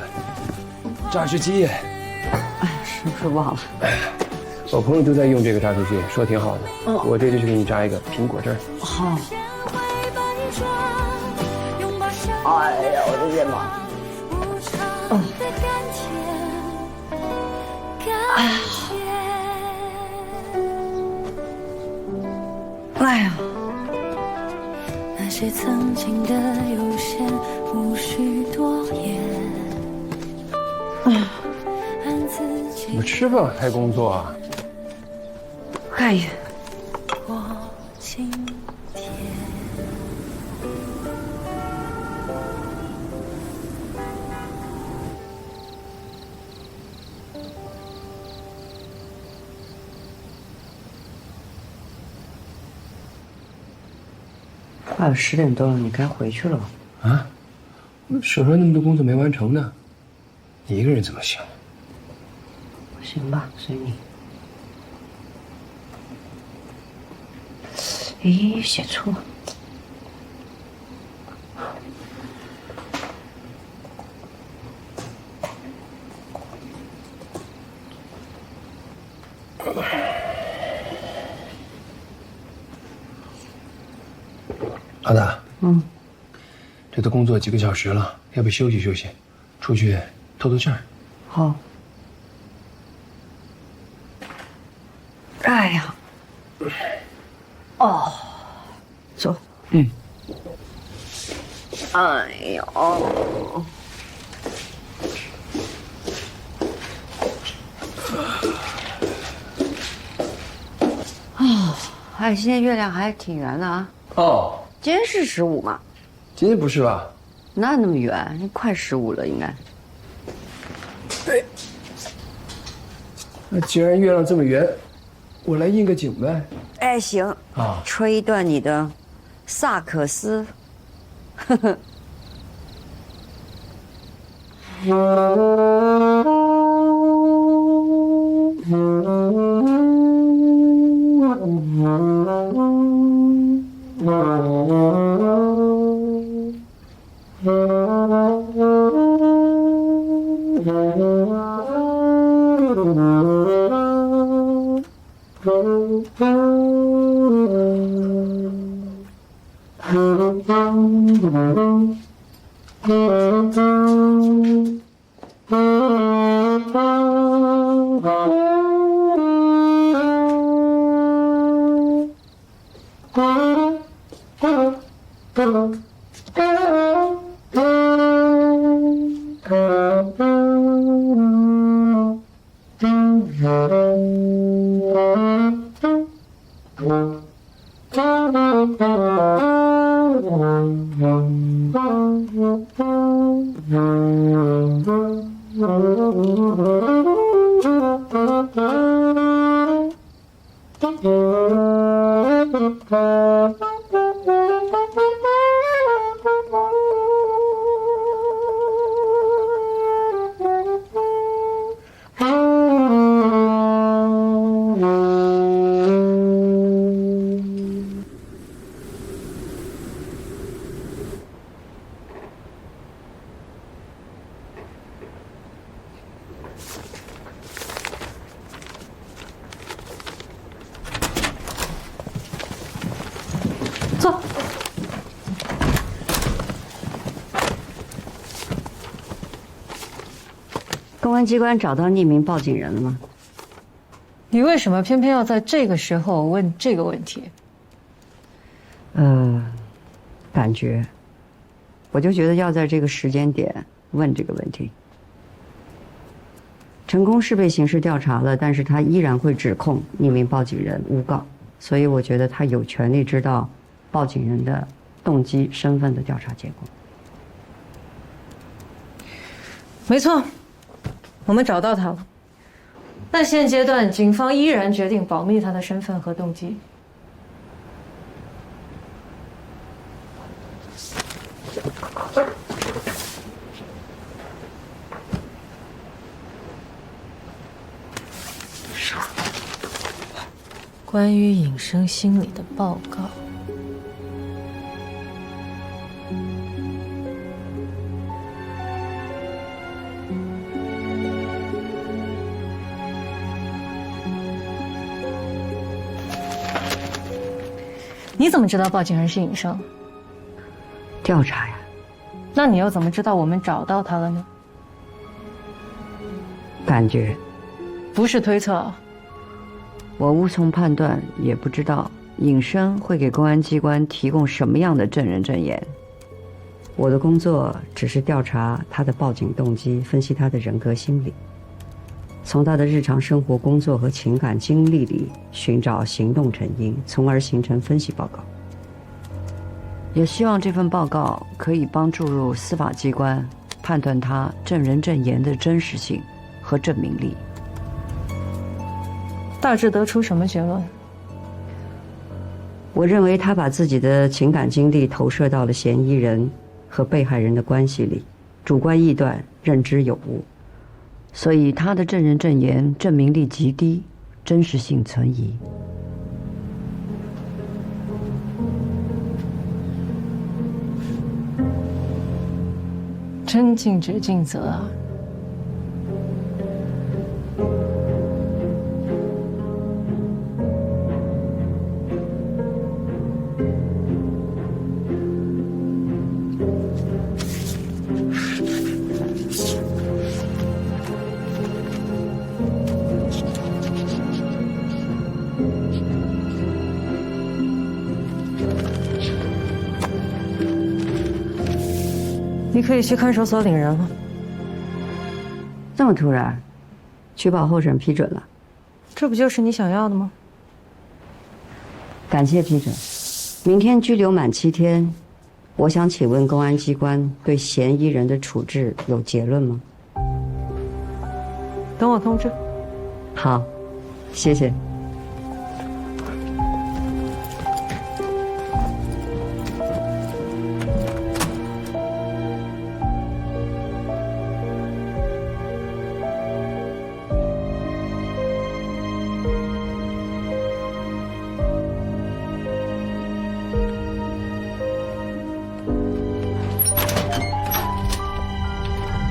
榨汁机，
哎，是忘了。
我朋友都在用这个榨汁机，说挺好的。
嗯，
我这就去给你榨一个苹果汁儿。
好。哎呀，我的天妈！哎呀！
那些曾经的有限，无需多言。按自己
怎么吃饭还工作啊？
哎呀！
过今天。
快要10点多了，你该回去了吧？
啊，手上那么多工作没完成呢，你一个人怎么行？
行吧，随你。咦，写错了。
老大，这都工作几个小时了，要不休息休息，出去透透气儿。
好。
哎呀，哦，走。
嗯。
哎呦。啊，哎，今天月亮还挺圆的啊。
哦，
今天是15嘛？
今天不是吧？
哪那么圆？快15了，应该。
哎，那既然月亮这么圆，我来应个景呗。
哎，行
啊，
吹一段你的萨克斯。呵呵。
坐。
公安机关找到匿名报警人了吗？
你为什么偏偏要在这个时候问这个问题？
感觉，我就觉得要在这个时间点问这个问题。成功是被刑事调查了，但是他依然会指控匿名报警人诬告，所以我觉得他有权利知道报警人的动机、身份的调查结果。
没错，我们找到他了，但现阶段警方依然决定保密他的身份和动机。关于尹生心理的报告。你怎么知道报警人是尹生？
调查呀。
那你又怎么知道我们找到他了呢？
感觉。
不是推测。
我无从判断，也不知道尹生会给公安机关提供什么样的证人证言。我的工作只是调查他的报警动机，分析他的人格心理，从他的日常生活、工作和情感经历里寻找行动成因，从而形成分析报告。也希望这份报告可以帮助入司法机关判断他证人证言的真实性和证明力。
大致得出什么结论？
我认为他把自己的情感经历投射到了嫌疑人和被害人的关系里，主观臆断，认知有误，所以他的证人证言证明力极低，真实性存疑。
真尽职尽责啊！你可以去看守所领人了。
这么突然，取保候审批准了？
这不就是你想要的吗？
感谢批准。明天拘留满7天，我想请问公安机关对嫌疑人的处置有结论吗？
等我通知。
好，谢谢。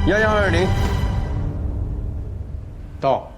1120到。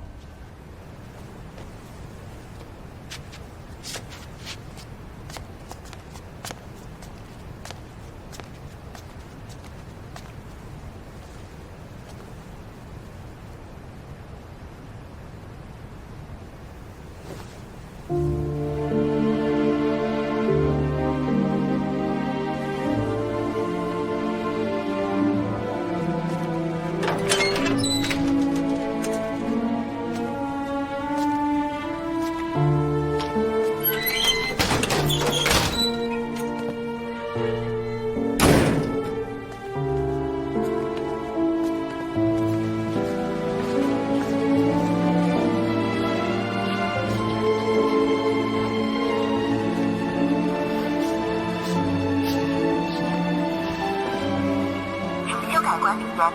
管理员把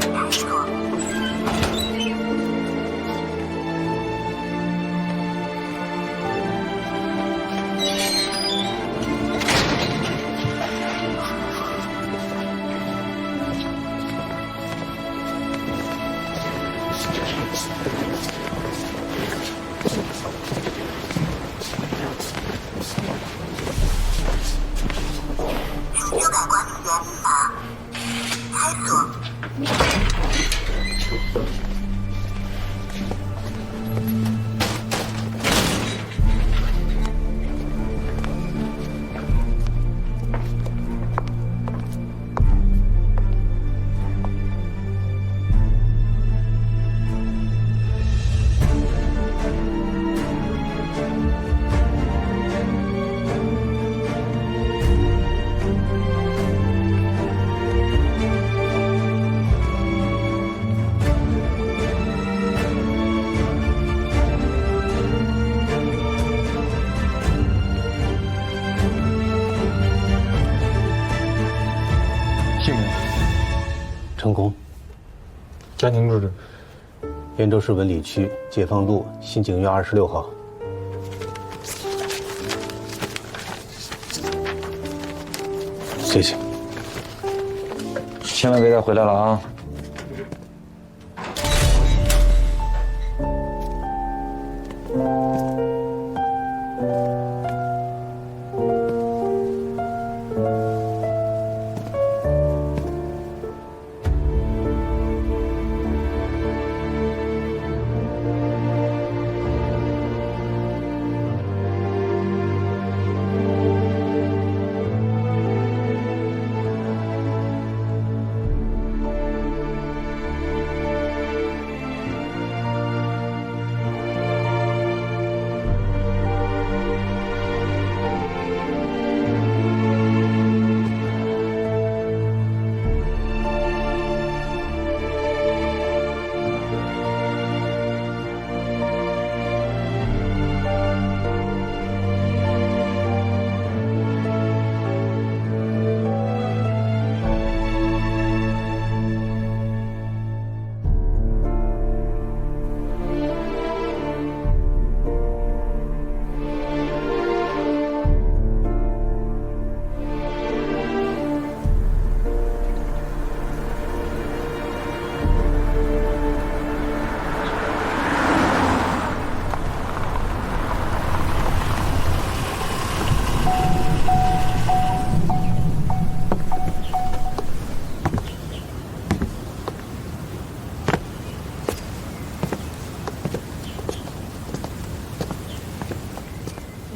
开锁。
成功。
家庭住址：
延州市文理区解放路新景苑26号。谢谢。
千万别再回来了啊！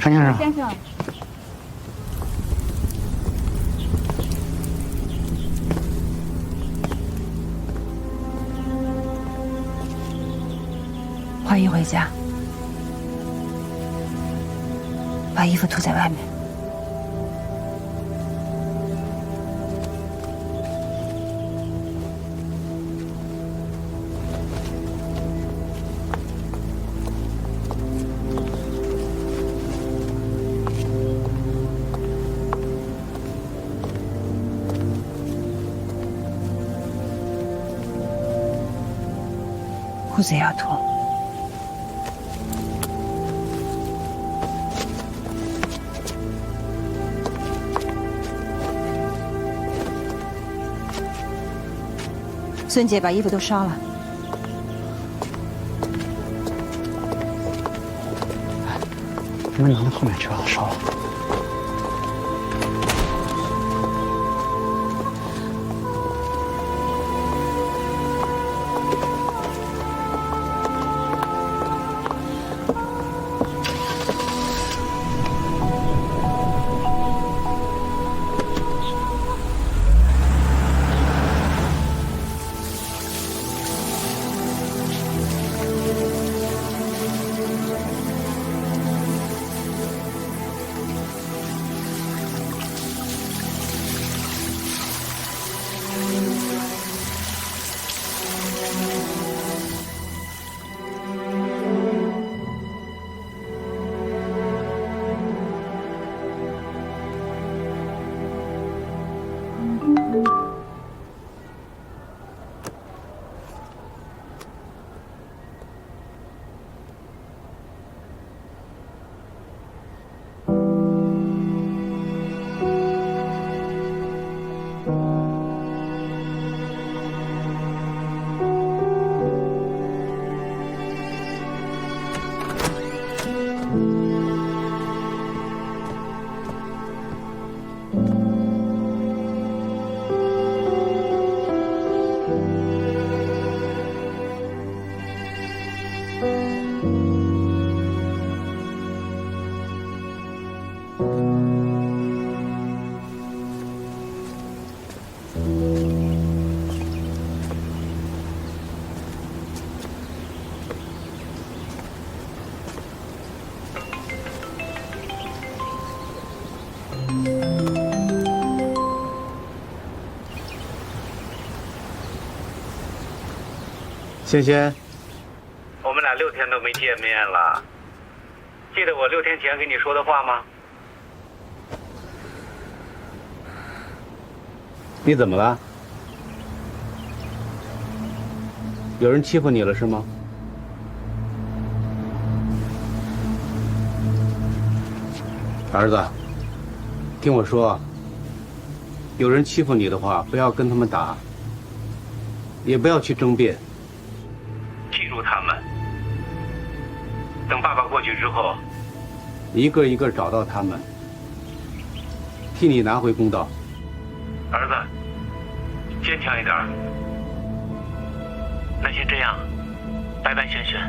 陈先生，
先生，
欢迎回家。把衣服脱在外面。裤子也要脱。孙姐把衣服都烧了。
你们拿到后面去把它烧了。仙仙，
我们俩6天都没见面了，记得我6天前跟你说的话吗？
你怎么了？有人欺负你了是吗？儿子，听我说，有人欺负你的话，不要跟他们打，也不要去争辩。
记住他们，等爸爸过去之后，
一个一个找到他们，替你拿回公道。
儿子，坚强一点。那先这样，拜拜，轩轩。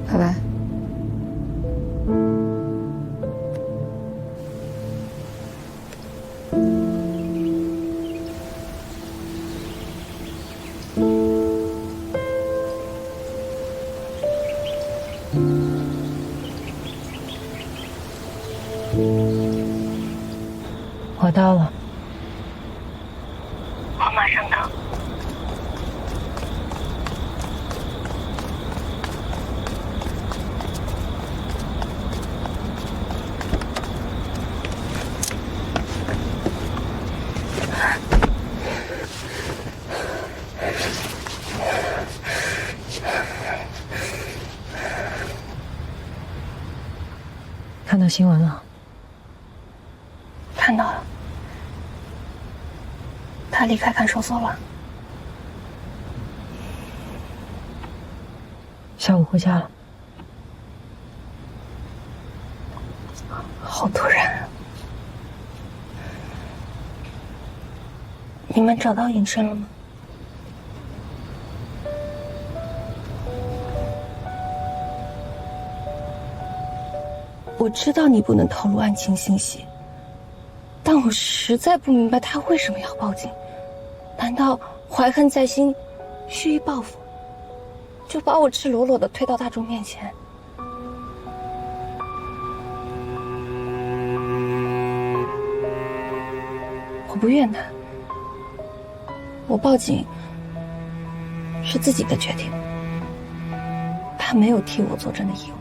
拜拜。
我到了。
我马上到。
看到新闻了？
看到了。他离开看守所了。
下午回家了。
好突然啊！你们找到隐身了吗？我知道你不能透露案情信息，但我实在不明白他为什么要报警。难道怀恨在心，蓄意报复，就把我赤裸裸地推到大众面前？我不怨他，我报警是自己的决定，他没有替我作证的义务。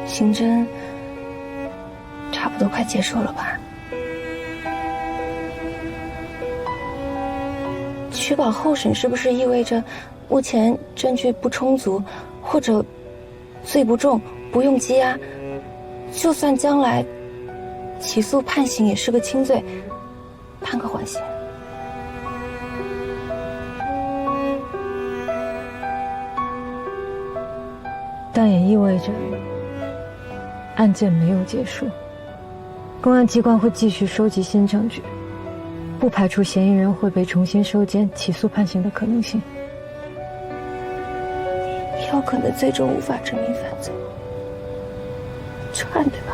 刑侦差不多快结束了吧？取保候审是不是意味着目前证据不充足，或者罪不重，不用羁押？就算将来起诉判刑也是个轻罪，判个缓刑。
但也意味着案件没有结束，公安机关会继续收集新证据，不排除嫌疑人会被重新收监、起诉判刑的可能性。
有可能最终无法证明犯罪，传对吧？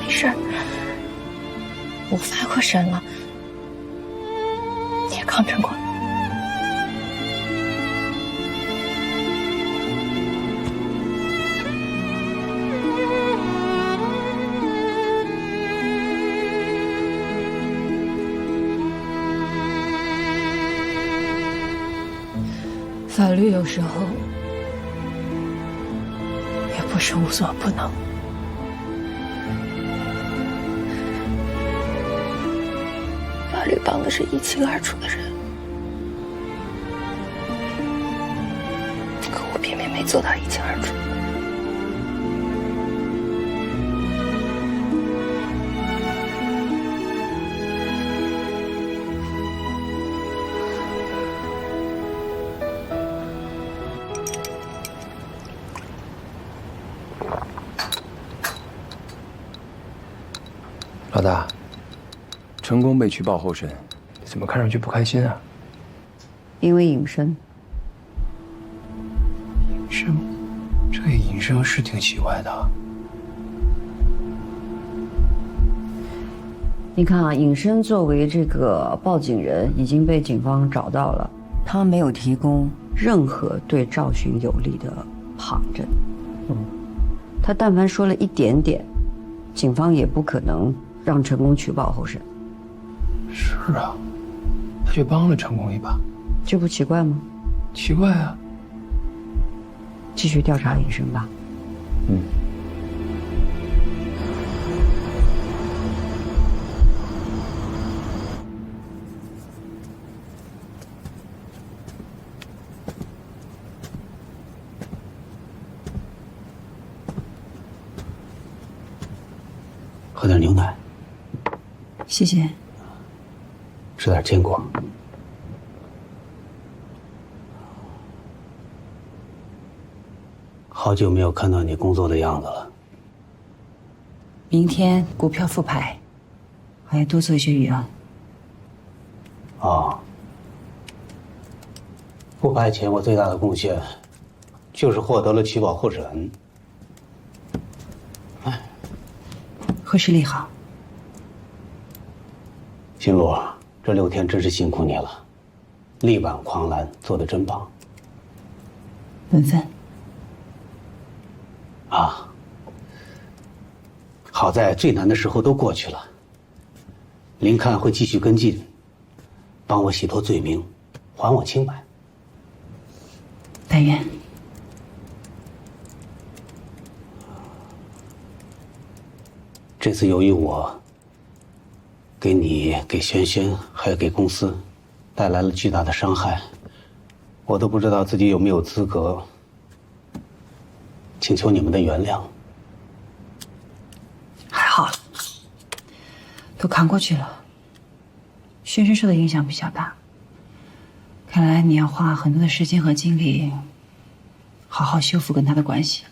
没事儿，我发过审了，也抗争过。
法律有时候也不是无所不能。
法律帮的是一清二楚的人，可我偏偏没做到一清二楚。
老大，成功被取保候审，怎么看上去不开心啊？
因为隐身。
隐身？这隐身是挺奇怪的。
你看啊，隐身作为这个报警人已经被警方找到了，他没有提供任何对赵寻有利的旁证。他但凡说了一点点，警方也不可能让陈功取保候审。
是啊，他却帮了陈功一把，
这不奇怪吗？
奇怪啊。
继续调查林生吧。
嗯。
喝点牛奶，
谢谢。
吃点坚果。好久没有看到你工作的样子了。
明天股票复牌，还要多做一些预案。
哦，复牌前我最大的贡献，就是获得了取保候审。
贺世利好。
新路，这6天真是辛苦你了，力挽狂澜，做得真棒。
文芬。
啊，好在最难的时候都过去了。林看会继续跟进，帮我洗脱罪名，还我清白。
但愿。
这次由于我给你、给轩轩，还有给公司带来了巨大的伤害，我都不知道自己有没有资格请求你们的原谅。
还好了，都扛过去了。轩轩受的影响比较大，看来你要花很多的时间和精力，好好修复跟他的关系。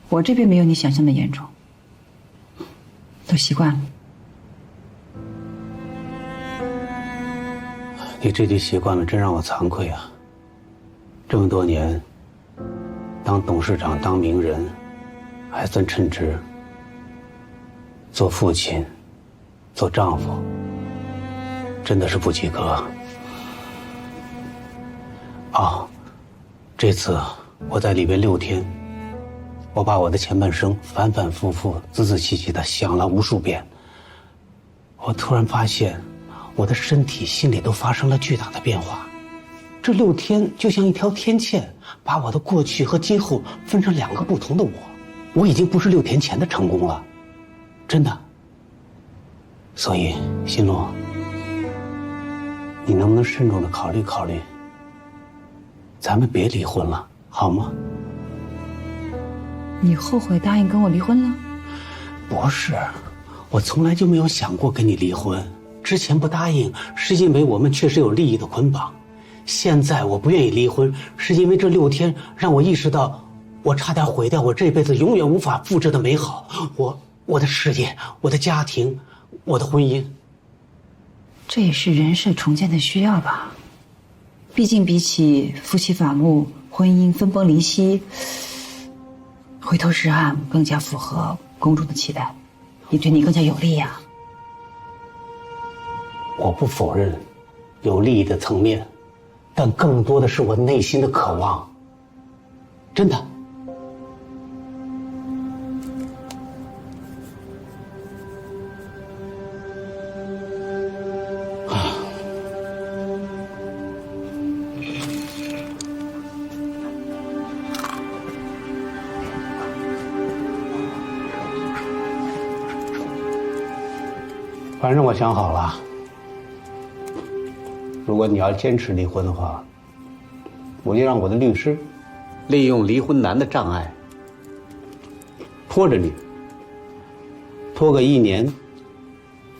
我这边没有你想象的严重，都习惯了。
你这句习惯了，真让我惭愧啊！这么多年，当董事长、当名人，还算称职。做父亲，做丈夫，真的是不及格。哦，这次我在里边6天，我把我的前半生反反复复、仔仔细细的想了无数遍。我突然发现，我的身体、心理都发生了巨大的变化。这6天就像一条天堑，把我的过去和今后分成2个不同的我。我已经不是6天前的成功了，真的。所以，新路，你能不能慎重的考虑考虑，咱们别离婚了，好吗？
你后悔答应跟我离婚了？
不是，我从来就没有想过跟你离婚。之前不答应，是因为我们确实有利益的捆绑。现在我不愿意离婚，是因为这6天让我意识到，我差点毁掉我这辈子永远无法复制的美好。我的事业，我的家庭，我的婚姻。
这也是人事重建的需要吧？毕竟比起夫妻反目、婚姻分崩离析，回头是岸更加符合公众的期待，也对你更加有利呀。
我不否认有利益的层面，但更多的是我内心的渴望。真的。反正我想好了，如果你要坚持离婚的话，我就让我的律师利用离婚难的障碍拖着你，拖个1年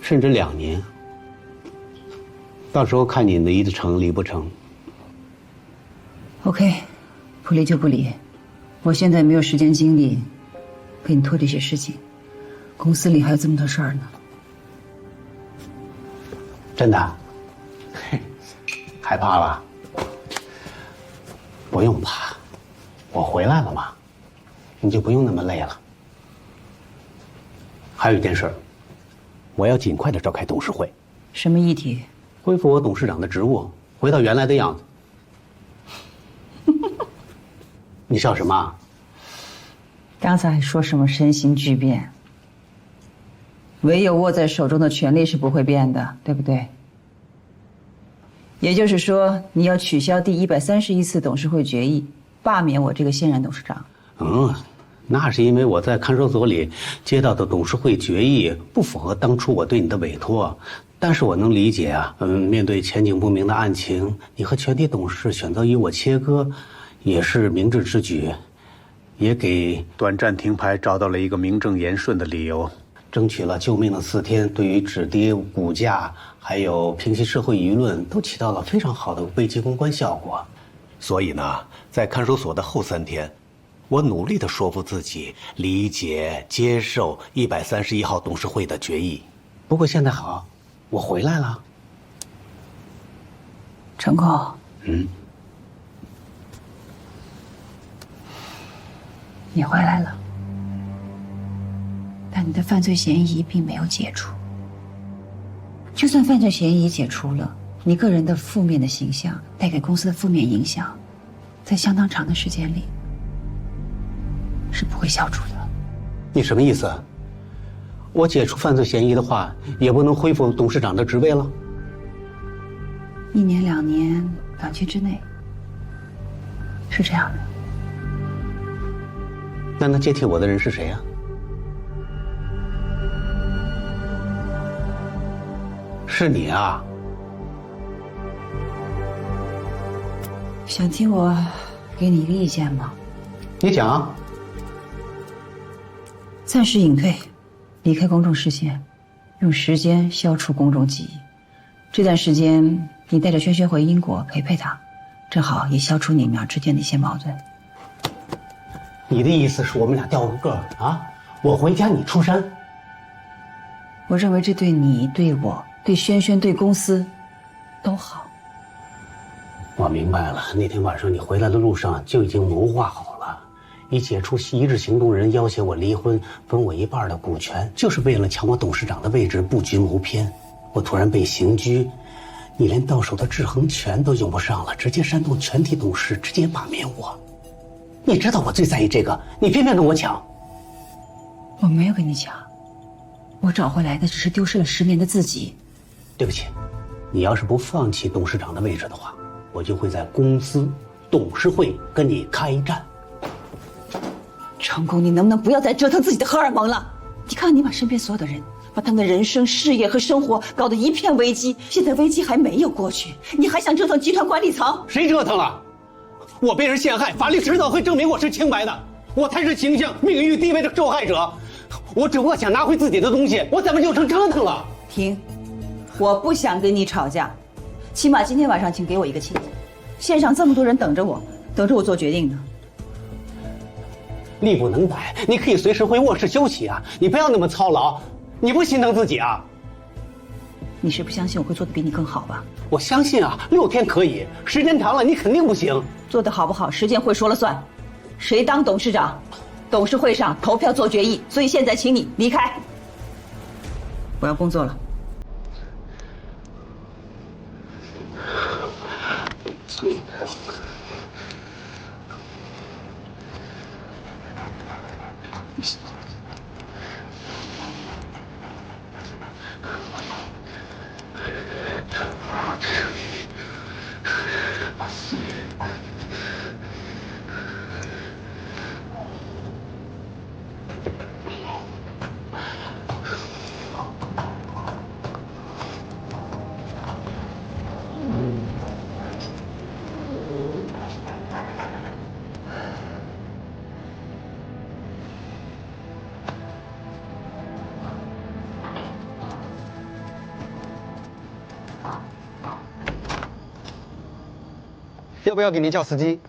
甚至2年，到时候看你离得成离不成。
OK， 不离就不离，我现在没有时间精力给你拖这些事情，公司里还有这么多事儿呢。
真的？害怕了？不用怕，我回来了嘛，你就不用那么累了。还有一件事，我要尽快的召开董事会。
什么议题？
恢复我董事长的职务，回到原来的样子。你笑什么？
刚才还说什么身心巨变？唯有握在手中的权力是不会变的，对不对？也就是说，你要取消第131次董事会决议，罢免我这个现任董事长。
那是因为我在看守所里接到的董事会决议不符合当初我对你的委托。但是我能理解啊，面对前景不明的案情，你和全体董事选择与我切割，也是明智之举，也给短暂停牌找到了一个名正言顺的理由，争取了救命的4天，对于止跌股价还有平息社会舆论都起到了非常好的危机公关效果。所以呢，在看守所的后3天，我努力地说服自己理解接受131号董事会的决议。不过现在好，我回来了。
成功。你回来了，但你的犯罪嫌疑并没有解除。就算犯罪嫌疑解除了，你个人的负面的形象带给公司的负面影响，在相当长的时间里是不会消除的。
你什么意思？我解除犯罪嫌疑的话，也不能恢复董事长的职位了
？1年2年短期之内，是这样的。
那能接替我的人是谁呀？是你啊？
想听我给你一个意见吗？
你讲。
暂时隐退，离开公众视线，用时间消除公众记忆。这段时间，你带着轩轩回英国陪陪他，正好也消除你们俩之间的一些矛盾。
你的意思是我们俩调个个啊？我回家，你出山？
我认为这对你、对我、对轩轩、对公司都好。
我明白了，那天晚上你回来的路上就已经谋划好了。你解除一日行动人，要挟我离婚，分我1半的股权，就是为了抢我董事长的位置，布局谋偏。我突然被刑拘，你连到手的制衡权都用不上了，直接煽动全体董事，直接罢免我。你知道我最在意这个，你偏偏跟我抢。
我没有跟你抢，我找回来的只是丢失了10年的自己。
对不起，你要是不放弃董事长的位置的话，我就会在公司董事会跟你开战。
成功，你能不能不要再折腾自己的荷尔蒙了？你看你把身边所有的人，把他们的人生、事业和生活搞得一片危机，现在危机还没有过去，你还想折腾集团管理层？
谁折腾了？我被人陷害，法律迟早会证明我是清白的，我才是形象名誉地位的受害者。我只不过想拿回自己的东西，我怎么就成折腾了？
停！我不想跟你吵架，起码今天晚上请给我一个亲戚。线上这么多人等着我做决定呢。
力不能逮，你可以随时回卧室休息啊！你不要那么操劳，你不心疼自己啊？
你是不相信我会做得比你更好吧？
我相信啊，6天可以，时间长了你肯定不行。
做得好不好，时间会说了算。谁当董事长，董事会上投票做决议。所以现在请你离开，我要工作了。
要不要给您叫司机？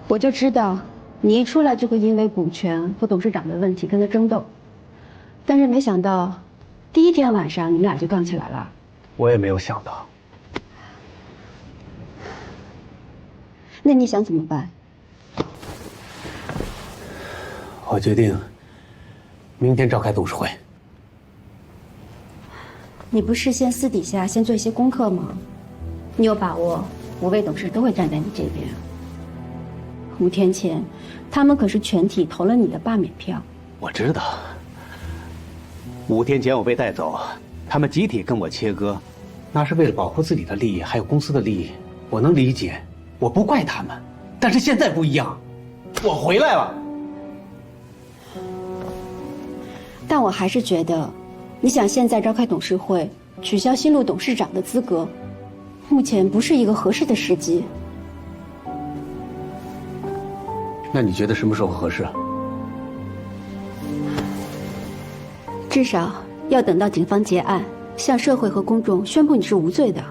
我就知道你一出来就会因为股权和董事长的问题跟他争斗，但是没想到第1天晚上你们俩就杠起来了。
我也没有想到。
那你想怎么办？
我决定明天召开董事会。
你不事先私底下先做一些功课吗？你有把握5位董事都会站在你这边？5天前，他们可是全体投了你的罢免票。
我知道，5天前我被带走，他们集体跟我切割，那是为了保护自己的利益，还有公司的利益。我能理解，我不怪他们。但是现在不一样，我回来了。
但我还是觉得，你想现在召开董事会，取消新路董事长的资格，目前不是一个合适的时机。
那你觉得什么时候合适？
至少要等到警方结案，向社会和公众宣布你是无罪的。